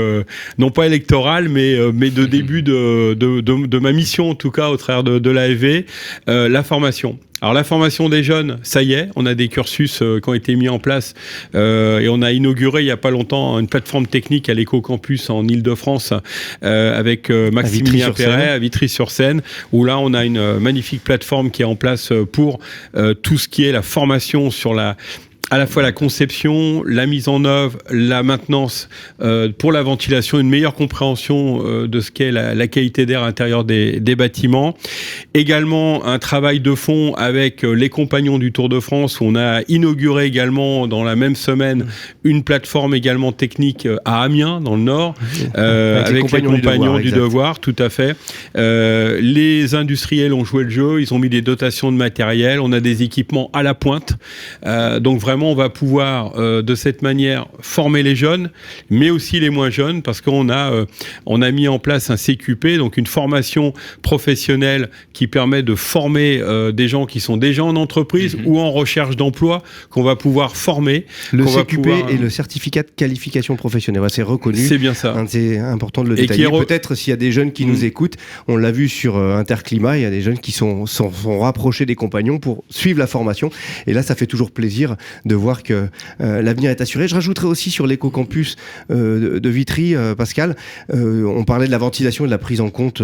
non pas électorale, mais de début de ma mission en tout cas au travers de l'AFV, la formation. Alors la formation des jeunes, ça y est, on a des cursus qui ont été mis en place et on a inauguré il n'y a pas longtemps une plateforme technique à l'Éco-Campus en Île-de-France avec Maximilien Perret à Vitry-sur-Seine, où là on a une magnifique plateforme qui est en place pour tout ce qui est la formation sur à la fois la conception, la mise en œuvre, la maintenance pour la ventilation, une meilleure compréhension de ce qu'est la qualité d'air intérieur des bâtiments. Également un travail de fond avec les compagnons du Tour de France, où on a inauguré également dans la même semaine une plateforme également technique à Amiens, dans le Nord, avec les compagnons du devoir, tout à fait. Les industriels ont joué le jeu, ils ont mis des dotations de matériel, on a des équipements à la pointe, donc vraiment on va pouvoir de cette manière former les jeunes, mais aussi les moins jeunes, parce qu'on a mis en place un CQP, donc une formation professionnelle qui permet de former des gens qui sont déjà en entreprise ou en recherche d'emploi, qu'on va pouvoir former. Le CQP et le certificat de qualification professionnelle, c'est reconnu. C'est bien ça. C'est important de le détailler. Peut-être s'il y a des jeunes qui nous écoutent, on l'a vu sur Interclimat, il y a des jeunes qui sont rapprochés des compagnons pour suivre la formation. Et là, ça fait toujours plaisir de voir que l'avenir est assuré. Je rajouterai aussi sur l'éco-campus de Vitry, Pascal, on parlait de la ventilation et de la prise en compte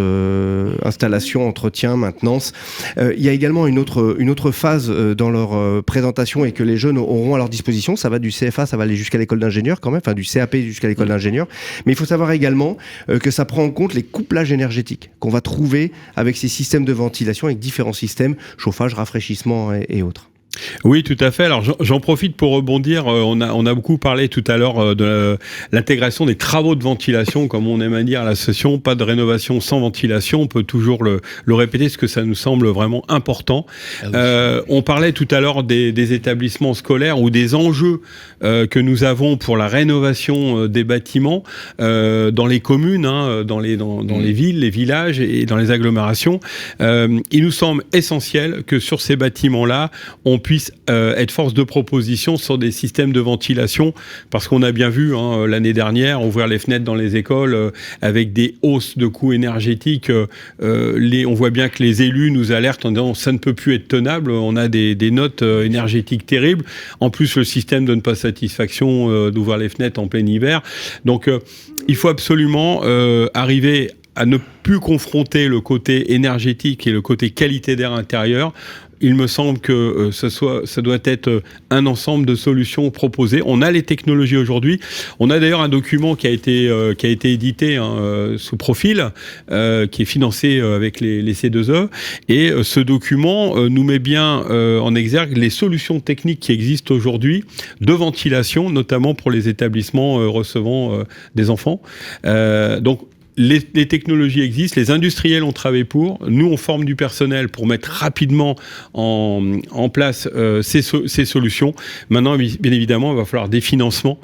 installation, entretien, maintenance. Il y a également une autre phase dans leur présentation et que les jeunes auront à leur disposition. Ça va du CFA, ça va aller jusqu'à l'école d'ingénieur quand même, enfin du CAP jusqu'à l'école d'ingénieur. Mais il faut savoir également que ça prend en compte les couplages énergétiques qu'on va trouver avec ces systèmes de ventilation, avec différents systèmes, chauffage, rafraîchissement et autres. Oui, tout à fait. Alors j'en profite pour rebondir. On a beaucoup parlé tout à l'heure de l'intégration des travaux de ventilation, comme on aime à dire à l'association. Pas de rénovation sans ventilation. On peut toujours le répéter, parce que ça nous semble vraiment important. On parlait tout à l'heure des établissements scolaires ou des enjeux que nous avons pour la rénovation des bâtiments dans les communes, dans les villes, les villages et dans les agglomérations. Il nous semble essentiel que sur ces bâtiments-là, on puisse être force de proposition sur des systèmes de ventilation, parce qu'on a bien vu l'année dernière ouvrir les fenêtres dans les écoles avec des hausses de coûts énergétiques. On voit bien que les élus nous alertent en disant ça ne peut plus être tenable, on a des notes énergétiques terribles. En plus, le système donne pas satisfaction d'ouvrir les fenêtres en plein hiver. Donc il faut absolument arriver à ne plus confronter le côté énergétique et le côté qualité d'air intérieur. Il me semble que ça doit être un ensemble de solutions proposées. On a les technologies aujourd'hui. On a d'ailleurs un document qui a été édité sous Profil, qui est financé avec les C2E. Et ce document nous met bien en exergue les solutions techniques qui existent aujourd'hui de ventilation, notamment pour les établissements recevant des enfants. Donc, les technologies existent, les industriels ont travaillé pour, nous on forme du personnel pour mettre rapidement en place ces solutions. Maintenant, bien évidemment, il va falloir des financements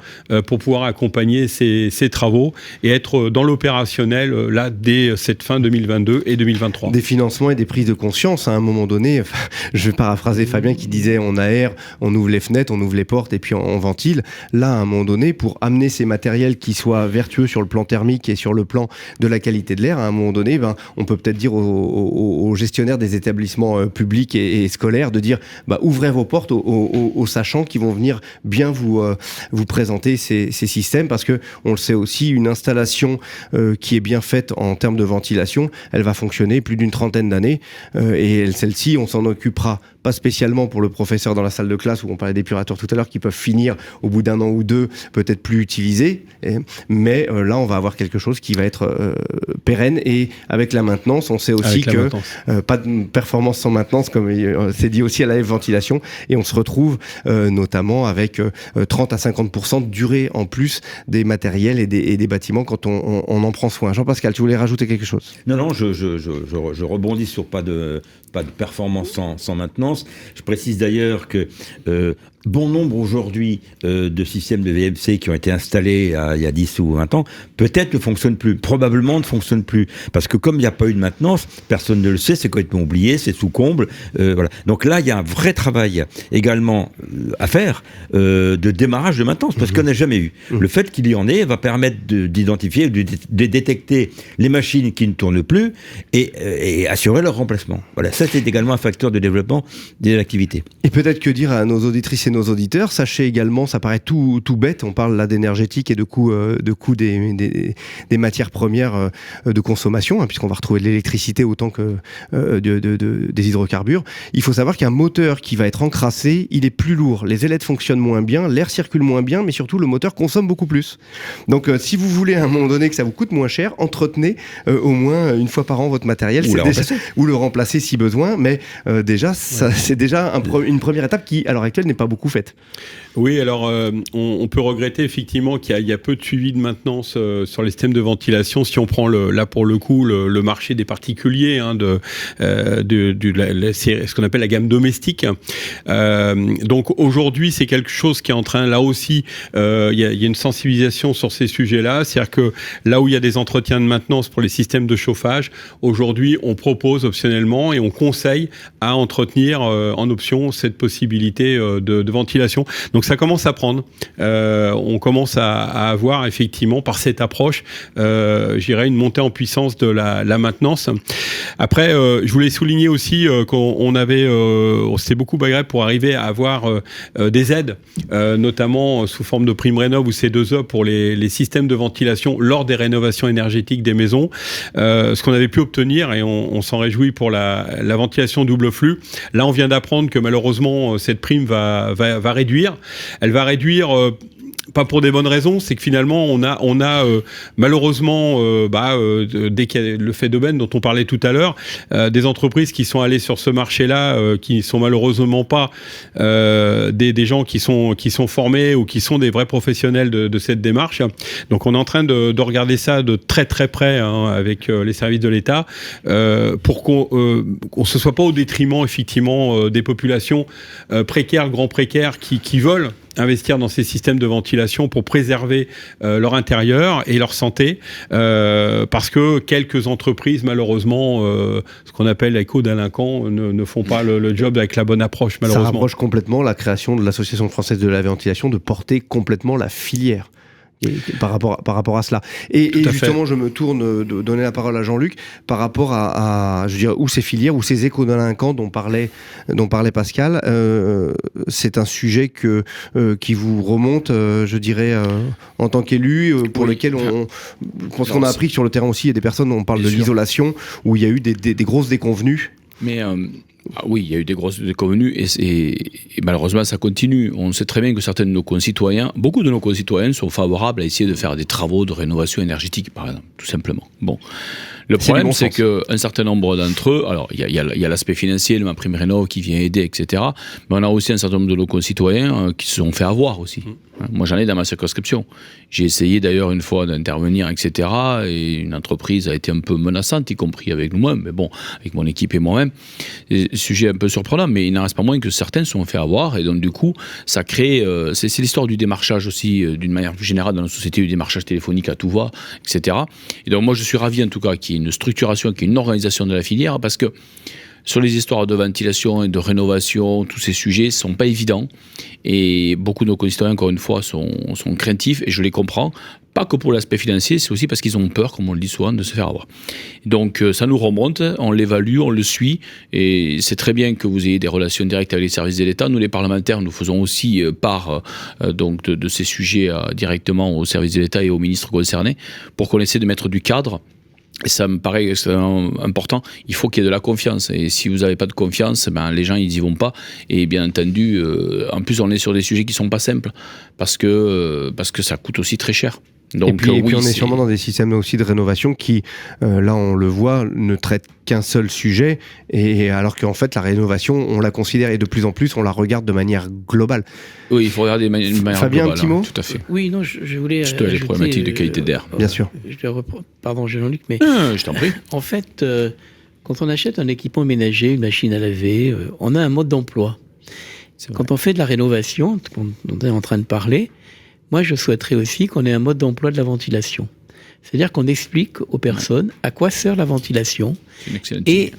pour pouvoir accompagner ces travaux et être dans l'opérationnel là dès cette fin 2022 et 2023. Des financements et des prises de conscience à un moment donné. Je vais paraphraser Fabien qui disait on aère, on ouvre les fenêtres, on ouvre les portes et puis on ventile. Là, à un moment donné, pour amener ces matériels qui soient vertueux sur le plan thermique et sur le plan de la qualité de l'air, à un moment donné, on peut peut-être dire aux gestionnaires des établissements publics et scolaires de dire ouvrez vos portes aux sachants qui vont venir bien vous présenter ces systèmes, parce que on le sait aussi, une installation qui est bien faite en termes de ventilation, elle va fonctionner plus d'une 30aine d'années et celle-ci, on s'en occupera pas spécialement pour le professeur dans la salle de classe où on parlait d'épurateurs tout à l'heure qui peuvent finir au bout d'un an ou deux, peut-être plus utilisés, mais là on va avoir quelque chose qui va être pérenne, et avec la maintenance, on sait aussi que pas de performance sans maintenance, comme c'est dit aussi à la ventilation, et on se retrouve notamment avec 30 à 50% de durée en plus des matériels et des bâtiments quand on en prend soin. Jean-Pascal, tu voulais rajouter quelque chose ? Non, je rebondis sur pas de performance sans maintenance. Je précise d'ailleurs que bon nombre aujourd'hui de systèmes de VMC qui ont été installés il y a 10 ou 20 ans, peut-être ne fonctionnent plus, probablement ne fonctionnent plus, parce que comme il n'y a pas eu de maintenance, personne ne le sait, c'est complètement oublié, c'est sous comble, voilà. Donc là, il y a un vrai travail également à faire de démarrage de maintenance, parce qu'on n'a jamais eu. Le fait qu'il y en ait va permettre d'identifier, de détecter les machines qui ne tournent plus et assurer leur remplacement. Voilà, ça c'est également un facteur de développement des activités. Et peut-être que dire à nos auditrices et nos auditeurs, sachez également, ça paraît tout bête, on parle là d'énergétique et de coût des matières premières de consommation, puisqu'on va retrouver de l'électricité autant que des hydrocarbures. Il faut savoir qu'un moteur qui va être encrassé, il est plus lourd, les ailettes fonctionnent moins bien, l'air circule moins bien, mais surtout le moteur consomme beaucoup plus. Donc si vous voulez à un moment donné que ça vous coûte moins cher, entretenez au moins une fois par an votre matériel, ou le remplacer si besoin, mais déjà c'est déjà une première étape qui à l'heure actuelle n'est pas beaucoup faite. Oui, alors on peut regretter effectivement qu'il y a peu de suivi de maintenance sur les systèmes de ventilation. Si on prend là pour le coup le marché des particuliers, ce qu'on appelle la gamme domestique. Donc aujourd'hui, c'est quelque chose qui est en train, là aussi, il y a une sensibilisation sur ces sujets-là. C'est-à-dire que là où il y a des entretiens de maintenance pour les systèmes de chauffage, aujourd'hui, on propose optionnellement et on conseille à entretenir en option cette possibilité de ventilation. Donc ça commence à prendre. On commence à avoir effectivement par cette approche, je dirais une montée en puissance de la maintenance. Après, je voulais souligner aussi qu'on avait, on s'était beaucoup bagarré pour arriver à avoir des aides, notamment sous forme de prime rénov ou C2E pour les systèmes de ventilation lors des rénovations énergétiques des maisons. Ce qu'on avait pu obtenir, et on s'en réjouit pour la ventilation double flux. Là, on vient d'apprendre que malheureusement, cette prime va réduire. Elle va réduire... pas pour des bonnes raisons, c'est que finalement on a malheureusement dès qu'il y a le fait d'aubaine dont on parlait tout à l'heure, des entreprises qui sont allées sur ce marché-là, qui sont malheureusement pas des gens qui sont formés ou qui sont des vrais professionnels de cette démarche. Donc on est en train de regarder ça de très très près avec les services de l'État pour qu'on se soit pas au détriment effectivement des populations précaires, grands précaires qui veulent investir dans ces systèmes de ventilation pour préserver leur intérieur et leur santé, parce que quelques entreprises, malheureusement, ce qu'on appelle éco-délinquants, ne font pas le job avec la bonne approche, malheureusement. Ça rapproche complètement la création de l'Association française de la ventilation de porter complètement la filière. Par rapport à cela. Et justement, je me tourne de donner la parole à Jean-Luc par rapport à je veux dire, ou ces filières, ou ces éco-délinquants dont parlait Pascal. C'est un sujet qui vous remonte, je dirais, en tant qu'élu, pour lequel je pense qu'on a appris que sur le terrain aussi, il y a des personnes, on parle de l'isolation, où il y a eu des grosses déconvenues. Mais oui, il y a eu des grosses déconvenues et malheureusement ça continue. On sait très bien que certains de nos concitoyens, beaucoup de nos concitoyens sont favorables à essayer de faire des travaux de rénovation énergétique, par exemple, tout simplement. Bon. Le problème, c'est qu'un certain nombre d'entre eux, alors il y a l'aspect financier, le MaPrimeRénov' qui vient aider, etc. Mais on a aussi un certain nombre de nos concitoyens qui se sont fait avoir aussi. Moi, j'en ai dans ma circonscription. J'ai essayé d'ailleurs une fois d'intervenir, etc. Et une entreprise a été un peu menaçante, y compris avec nous-mêmes, mais bon, avec mon équipe et moi-même. Sujet un peu surprenant, mais il n'en reste pas moins que certains se sont fait avoir. Et donc, du coup, ça crée... c'est l'histoire du démarchage aussi, d'une manière plus générale, dans la société, du démarchage téléphonique à tout va, etc. Et donc, moi, je suis ravi, en tout cas, qu'il y ait une structuration, qu'il y ait une organisation de la filière, parce que sur les histoires de ventilation et de rénovation, tous ces sujets ne sont pas évidents. Et beaucoup de nos concitoyens, encore une fois, sont craintifs, et je les comprends. Pas que pour l'aspect financier, c'est aussi parce qu'ils ont peur, comme on le dit souvent, de se faire avoir. Donc ça nous remonte, on l'évalue, on le suit, et c'est très bien que vous ayez des relations directes avec les services de l'État. Nous, les parlementaires, nous faisons aussi part donc de ces sujets directement aux services de l'État et aux ministres concernés, pour qu'on essaie de mettre du cadre. Et ça me paraît extrêmement important. Il faut qu'il y ait de la confiance. Et si vous n'avez pas de confiance, les gens, ils n'y vont pas. Et bien entendu, en plus, on est sur des sujets qui ne sont pas simples. Parce que ça coûte aussi très cher. Donc, et puis on est sûrement dans des systèmes aussi de rénovation qui, là on le voit, ne traitent qu'un seul sujet, et alors qu'en fait la rénovation, on la considère, et de plus en plus on la regarde de manière globale. Oui, il faut regarder de manière Fabien, globale. un petit mot tout à fait. Oui, non, je voulais... Surtout les problématiques de qualité d'air. Bien sûr. Pardon Jean-Luc, mais... je t'en prie. En fait, quand on achète un équipement ménager, une machine à laver, on a un mode d'emploi. Quand on fait de la rénovation, dont on est en train de parler, moi, je souhaiterais aussi qu'on ait un mode d'emploi de la ventilation. C'est-à-dire qu'on explique aux personnes à quoi sert la ventilation et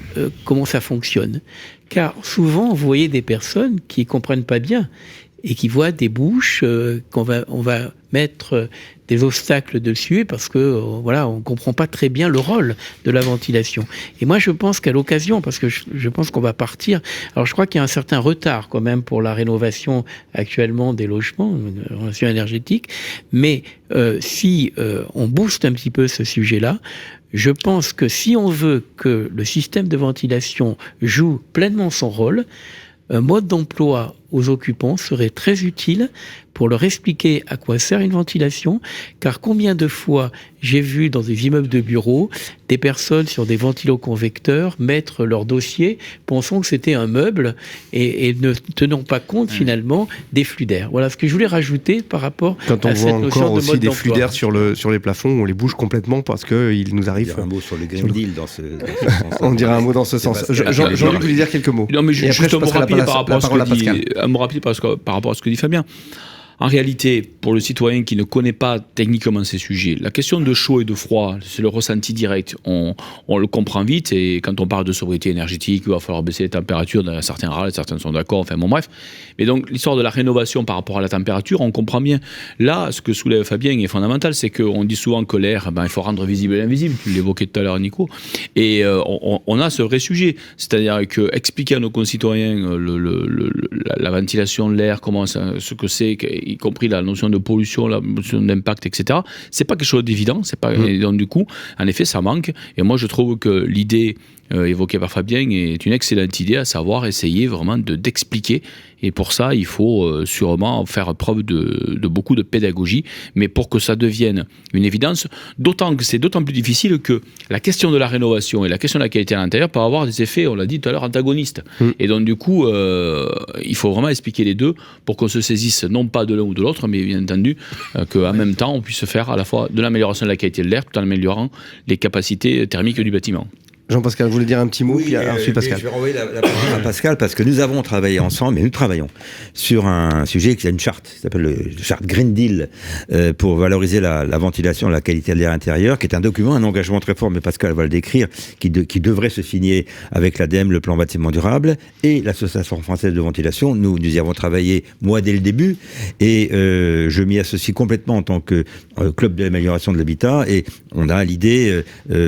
comment ça fonctionne. Car souvent, vous voyez des personnes qui ne comprennent pas bien et qui voient des bouches on va mettre des obstacles dessus parce que on comprend pas très bien le rôle de la ventilation. Et moi je pense qu'à l'occasion, parce que je pense qu'on va partir, alors je crois qu'il y a un certain retard quand même pour la rénovation actuellement des logements, la rénovation énergétique, mais si on booste un petit peu ce sujet-là, je pense que si on veut que le système de ventilation joue pleinement son rôle, un mode d'emploi aux occupants serait très utile pour leur expliquer à quoi sert une ventilation, car combien de fois j'ai vu dans des immeubles de bureaux des personnes sur des ventiloconvecteurs mettre leur dossier pensant que c'était un meuble et ne tenant pas compte finalement des flux d'air. Voilà ce que je voulais rajouter par rapport à cette notion de mode d'emploi. Quand on voit encore aussi des flux d'air sur les plafonds, on les bouge complètement parce qu'il nous arrive... On dirait un mot sur le Green Deal dans ce sens. On dirait un mot dans ce sens. Jean-Luc voulait dire quelques mots. Non, mais juste un mot rapide par rapport à ce que dit Fabien. En réalité, pour le citoyen qui ne connaît pas techniquement ces sujets, la question de chaud et de froid, c'est le ressenti direct. On le comprend vite, et quand on parle de sobriété énergétique, il va falloir baisser les températures, certains râlent, certains sont d'accord, enfin bon bref. Mais donc l'histoire de la rénovation par rapport à la température, on comprend bien. Là, ce que soulève Fabien est fondamental, c'est qu'on dit souvent que l'air, il faut rendre visible l'invisible, tu l'évoquais tout à l'heure Nico, et on a ce vrai sujet, c'est-à-dire que expliquer à nos concitoyens la ventilation de l'air, ce que c'est, y compris la notion de pollution, la notion d'impact, etc. C'est pas quelque chose d'évident, et donc du coup, en effet, ça manque. Et moi, je trouve que l'idée évoquée par Fabien est une excellente idée, à savoir essayer vraiment d'expliquer. Et pour ça, il faut sûrement faire preuve de beaucoup de pédagogie, mais pour que ça devienne une évidence, d'autant que c'est d'autant plus difficile que la question de la rénovation et la question de la qualité à l'intérieur peuvent avoir des effets, on l'a dit tout à l'heure, antagonistes. Et donc du coup, il faut vraiment expliquer les deux pour qu'on se saisisse non pas de l'un ou de l'autre, mais bien entendu qu'en même temps, on puisse faire à la fois de l'amélioration de la qualité de l'air tout en améliorant les capacités thermiques du bâtiment. Jean-Pascal, vous voulez dire un petit mot, puis ensuite Pascal. Je vais renvoyer la parole à Pascal, parce que nous avons travaillé ensemble, et nous travaillons sur un sujet qui est une charte, qui s'appelle la charte Green Deal, pour valoriser la ventilation, la qualité de l'air intérieur, qui est un document, un engagement très fort, mais Pascal va le décrire, qui devrait se signer avec l'ADEME, le plan bâtiment durable, et l'Association française de ventilation. Nous y avons travaillé, moi, dès le début, et je m'y associe complètement en tant que club de l'amélioration de l'habitat, et on a l'idée,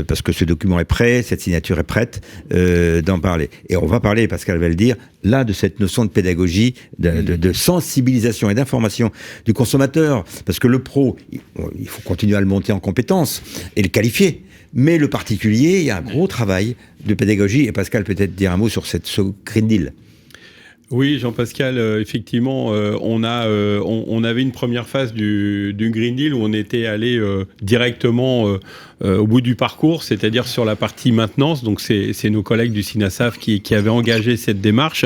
parce que ce document est prêt, cette signature est prête, d'en parler. Et on va parler, Pascal va le dire, là, de cette notion de pédagogie, de sensibilisation et d'information du consommateur. Parce que le pro, il faut continuer à le monter en compétences et le qualifier. Mais le particulier, il y a un gros travail de pédagogie. Et Pascal, peut-être dire un mot sur ce Green Deal. Oui, Jean-Pascal, effectivement, on avait une première phase du Green Deal où on était allé directement au bout du parcours, c'est-à-dire sur la partie maintenance. Donc c'est nos collègues du CINASAF qui avaient engagé cette démarche.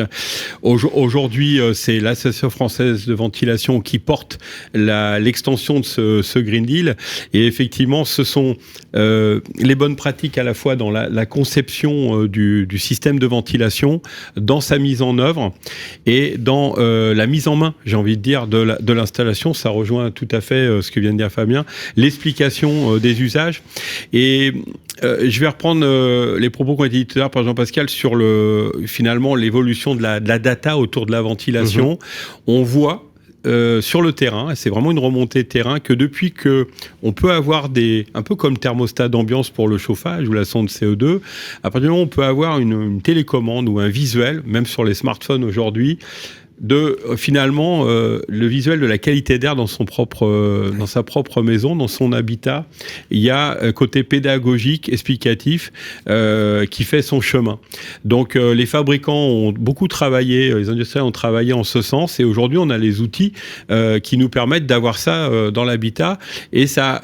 Aujourd'hui, c'est l'Association française de ventilation qui porte l'extension de ce Green Deal. Et effectivement, ce sont les bonnes pratiques à la fois dans la conception du système de ventilation, dans sa mise en œuvre, et dans la mise en main, j'ai envie de dire, de l'installation. Ça rejoint tout à fait ce que vient de dire Fabien, l'explication des usages. Et je vais reprendre les propos qui ont été dit tout à l'heure par Jean-Pascal sur finalement l'évolution de la data autour de la ventilation. On voit sur le terrain, et c'est vraiment une remontée de terrain, que depuis que on peut avoir un peu comme le thermostat d'ambiance pour le chauffage ou la sonde CO2, à partir du moment où on peut avoir une télécommande ou un visuel, même sur les smartphones aujourd'hui, de finalement le visuel de la qualité d'air dans sa propre maison, dans son habitat. Il y a un côté pédagogique, explicatif, qui fait son chemin. Donc les fabricants ont beaucoup travaillé, les industriels ont travaillé en ce sens, et aujourd'hui on a les outils qui nous permettent d'avoir ça dans l'habitat, et ça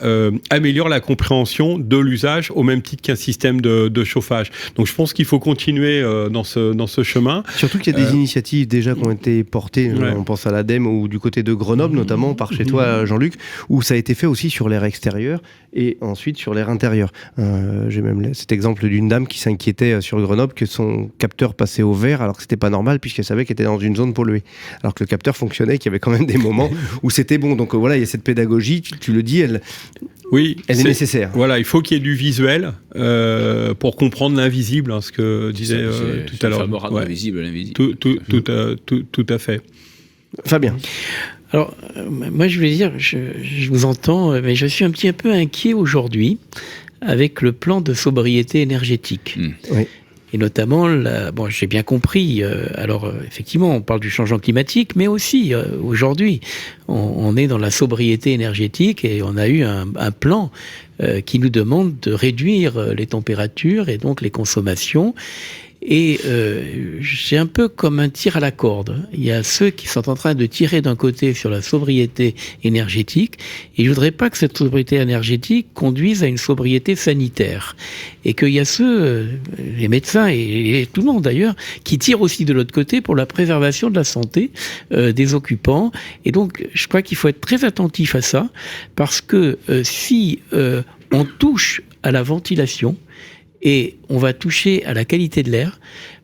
améliore la compréhension de l'usage au même titre qu'un système de chauffage. Donc je pense qu'il faut continuer dans ce chemin. Surtout qu'il y a des initiatives déjà qui ont été portées, on pense à l'ADEME ou du côté de Grenoble notamment, par chez toi Jean-Luc, où ça a été fait aussi sur l'air extérieur et ensuite sur l'air intérieur. J'ai même cet exemple d'une dame qui s'inquiétait sur Grenoble que son capteur passait au vert alors que c'était pas normal puisqu'elle savait qu'elle était dans une zone polluée. Alors que le capteur fonctionnait, qu'il y avait quand même des moments où c'était bon. Donc voilà, il y a cette pédagogie, tu le dis, elle est nécessaire. Voilà, il faut qu'il y ait du visuel pour comprendre l'invisible, ce que disait tout à l'heure. Le fameux rendre visible l'invisible. Tout à fait. Fabien. Alors, moi je voulais dire, je vous entends, mais je suis un petit peu inquiet aujourd'hui avec le plan de sobriété énergétique. Oui. Et notamment, j'ai bien compris, effectivement, on parle du changement climatique, mais aussi, aujourd'hui, on est dans la sobriété énergétique et on a eu un plan qui nous demande de réduire les températures et donc les consommations. Et c'est un peu comme un tir à la corde. Il y a ceux qui sont en train de tirer d'un côté sur la sobriété énergétique, et je voudrais pas que cette sobriété énergétique conduise à une sobriété sanitaire. Et qu'il y a ceux, les médecins et tout le monde d'ailleurs, qui tirent aussi de l'autre côté pour la préservation de la santé des occupants. Et donc, je crois qu'il faut être très attentif à ça, parce que si on touche à la ventilation, et on va toucher à la qualité de l'air,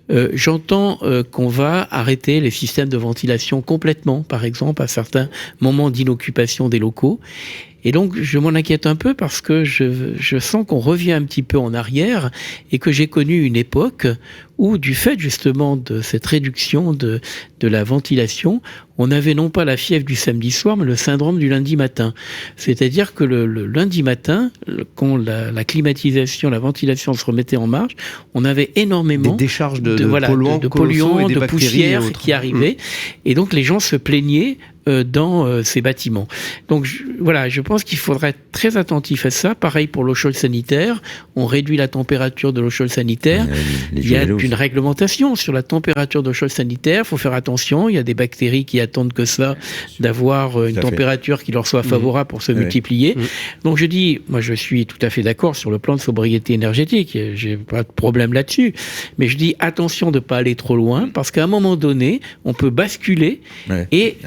J'entends qu'on va arrêter les systèmes de ventilation complètement, par exemple, à certains moments d'inoccupation des locaux. Et donc, je m'en inquiète un peu parce que je sens qu'on revient un petit peu en arrière et que j'ai connu une époque où, du fait justement de cette réduction de la ventilation, on avait non pas la fièvre du samedi soir, mais le syndrome du lundi matin. C'est-à-dire que le lundi matin, quand la climatisation, la ventilation se remettait en marche, on avait énormément des décharges de polluants, et de poussières qui arrivaient. Et donc, les gens se plaignaient dans ces bâtiments. Donc je pense qu'il faudrait être très attentif à ça. Pareil pour l'eau chaude sanitaire. On réduit la température de l'eau chaude sanitaire. Il y a une réglementation sur la température d'eau chaude sanitaire. Il faut faire attention. Il y a des bactéries qui attendent que ça, d'avoir une température qui leur soit favorable pour se multiplier. Donc je dis, moi je suis tout à fait d'accord sur le plan de sobriété énergétique. J'ai pas de problème là-dessus. Mais je dis attention de pas aller trop loin parce qu'à un moment donné, on peut basculer et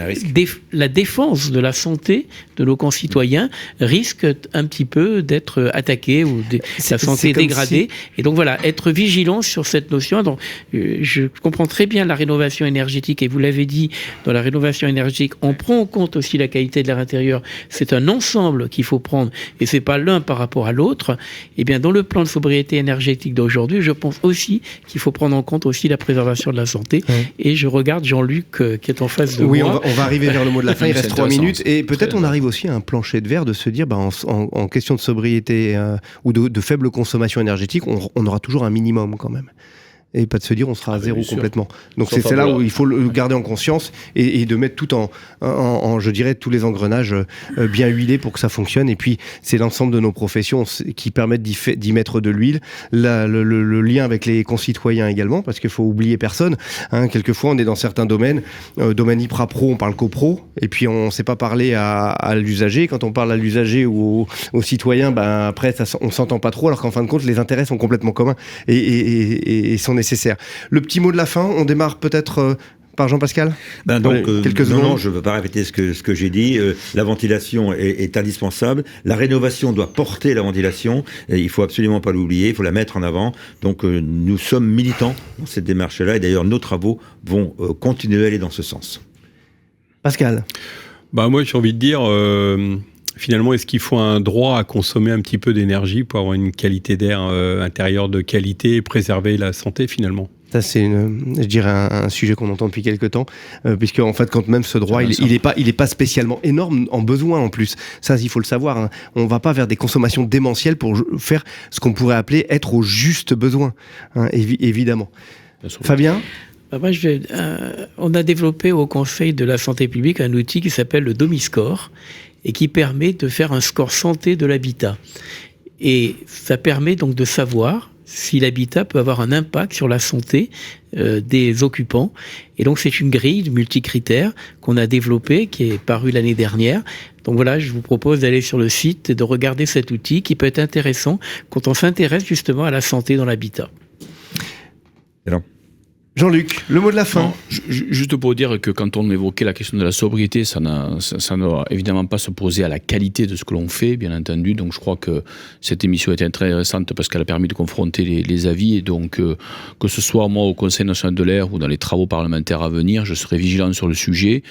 la défense de la santé de nos concitoyens risque un petit peu d'être attaquée ou sa santé dégradée. Et donc voilà, être vigilant sur cette notion. Donc, je comprends très bien la rénovation énergétique et vous l'avez dit, dans la rénovation énergétique, on prend en compte aussi la qualité de l'air intérieur. C'est un ensemble qu'il faut prendre et c'est pas l'un par rapport à l'autre. Et bien, dans le plan de sobriété énergétique d'aujourd'hui, je pense aussi qu'il faut prendre en compte aussi la préservation de la santé. Et je regarde Jean-Luc qui est en face de moi. Oui, on va arriver vers le mot de la fin, il reste 3 minutes et peut-être on arrive aussi à un plancher de verre de se dire en question de sobriété ou de faible consommation énergétique, on aura toujours un minimum quand même. Et pas de se dire on sera à zéro complètement. Donc c'est là où il faut le garder en conscience et de mettre tout en je dirais tous les engrenages bien huilés pour que ça fonctionne. Et puis c'est l'ensemble de nos professions qui permettent d'y mettre de l'huile. Le lien avec les concitoyens également, parce qu'il faut oublier personne. Quelquefois on est dans certains domaines, domaine IPRA Pro, on parle copro, et puis on ne sait pas parler à l'usager. Quand on parle à l'usager ou aux citoyens, après on s'entend pas trop, alors qu'en fin de compte les intérêts sont complètement communs et sont nécessaire. Le petit mot de la fin, on démarre peut-être par Jean-Pascal. Quelques secondes. Non, je ne veux pas répéter ce que j'ai dit. La ventilation est indispensable. La rénovation doit porter la ventilation. Et il ne faut absolument pas l'oublier. Il faut la mettre en avant. Donc nous sommes militants dans cette démarche-là. Et d'ailleurs, nos travaux vont continuer à aller dans ce sens. Pascal. Moi, j'ai envie de dire... Finalement, est-ce qu'il faut un droit à consommer un petit peu d'énergie pour avoir une qualité d'air intérieur de qualité et préserver la santé finalement ? Ça, c'est je dirais un sujet qu'on entend depuis quelques temps, puisque en fait, quand même ce droit, il est pas spécialement énorme en besoin en plus. Ça, il faut le savoir. On va pas vers des consommations démentielles pour faire ce qu'on pourrait appeler être au juste besoin, évidemment. Fabien ? Moi, on a développé au Conseil de la santé publique un outil qui s'appelle le Domiscore et qui permet de faire un score santé de l'habitat. Et ça permet donc de savoir si l'habitat peut avoir un impact sur la santé des occupants. Et donc c'est une grille de multicritères qu'on a développée, qui est parue l'année dernière. Donc voilà, je vous propose d'aller sur le site et de regarder cet outil qui peut être intéressant quand on s'intéresse justement à la santé dans l'habitat. Alors. Jean-Luc, le mot de la fin. Non, juste pour dire que quand on évoquait la question de la sobriété, ça ne doit évidemment pas se poser à la qualité de ce que l'on fait, bien entendu. Donc je crois que cette émission est intéressante parce qu'elle a permis de confronter les avis. Et donc, que ce soit moi au Conseil national de l'air ou dans les travaux parlementaires à venir, je serai vigilant sur le sujet.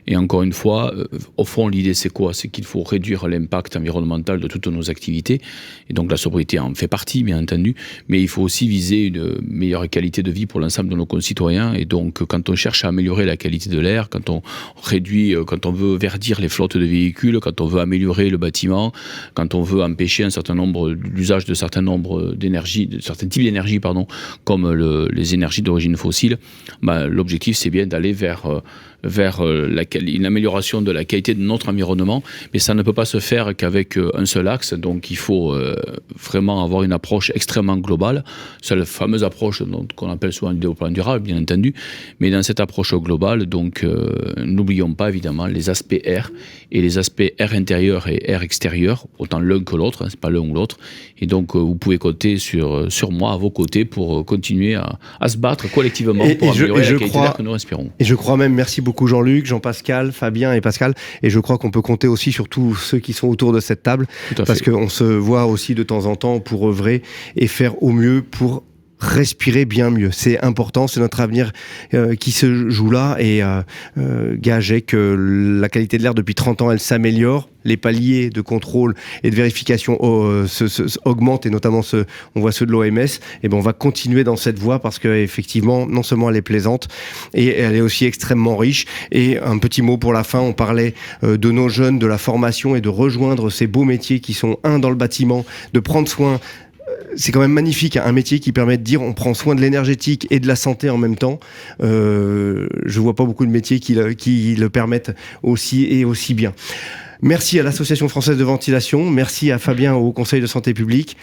Et encore une fois, au fond, l'idée c'est quoi ? C'est qu'il faut réduire l'impact environnemental de toutes nos activités. Et donc la sobriété en fait partie, bien entendu. Mais il faut aussi viser une meilleure qualité de vie pour l'ensemble de nos concitoyens. Et donc, quand on cherche à améliorer la qualité de l'air, quand on réduit, quand on veut verdir les flottes de véhicules, quand on veut améliorer le bâtiment, quand on veut empêcher l'usage de certains nombres d'énergie, de certains types d'énergie, comme les énergies d'origine fossile, l'objectif c'est bien d'aller vers une amélioration de la qualité de notre environnement, mais ça ne peut pas se faire qu'avec un seul axe. Donc il faut vraiment avoir une approche extrêmement globale. C'est la fameuse approche qu'on appelle souvent le développement durable, bien entendu, mais dans cette approche globale, donc n'oublions pas évidemment les aspects air et les aspects air intérieur et air extérieur, autant l'un que l'autre, c'est pas l'un ou l'autre. Et donc vous pouvez compter sur moi à vos côtés pour continuer à se battre collectivement pour améliorer la qualité d'air que nous respirons. Et je crois même, merci beaucoup Jean-Luc, Jean-Pascal, Fabien et Pascal, et je crois qu'on peut compter aussi sur tous ceux qui sont autour de cette table, parce qu'on se voit aussi de temps en temps pour œuvrer et faire au mieux pour respirer bien mieux. C'est important, c'est notre avenir qui se joue là, et gage est que la qualité de l'air depuis 30 ans, elle s'améliore. Les paliers de contrôle et de vérification augmentent, et notamment on voit ceux de l'OMS. Et ben on va continuer dans cette voie, parce qu'effectivement, non seulement elle est plaisante, et elle est aussi extrêmement riche. Et un petit mot pour la fin, on parlait de nos jeunes, de la formation, et de rejoindre ces beaux métiers qui sont dans le bâtiment, de prendre soin. C'est quand même magnifique, un métier qui permet de dire on prend soin de l'énergétique et de la santé en même temps. Je vois pas beaucoup de métiers qui le permettent aussi et aussi bien. Merci à l'Association française de ventilation, merci à Fabien au Conseil de santé publique.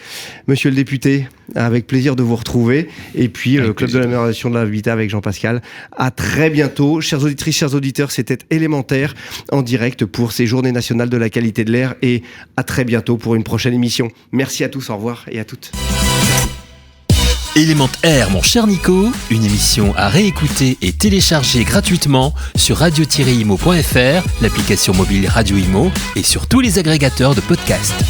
Monsieur le député, avec plaisir de vous retrouver. Et puis le Club de l'amélioration de l'habitat avec Jean-Pascal. À très bientôt. Chères auditrices, chers auditeurs, c'était Élémentaire en direct pour ces Journées nationales de la qualité de l'air, et à très bientôt pour une prochaine émission. Merci à tous, au revoir, et à toutes. Élémentaire, mon cher Nico, une émission à réécouter et télécharger gratuitement sur radio-imo.fr, l'application mobile Radio Imo, et sur tous les agrégateurs de podcasts.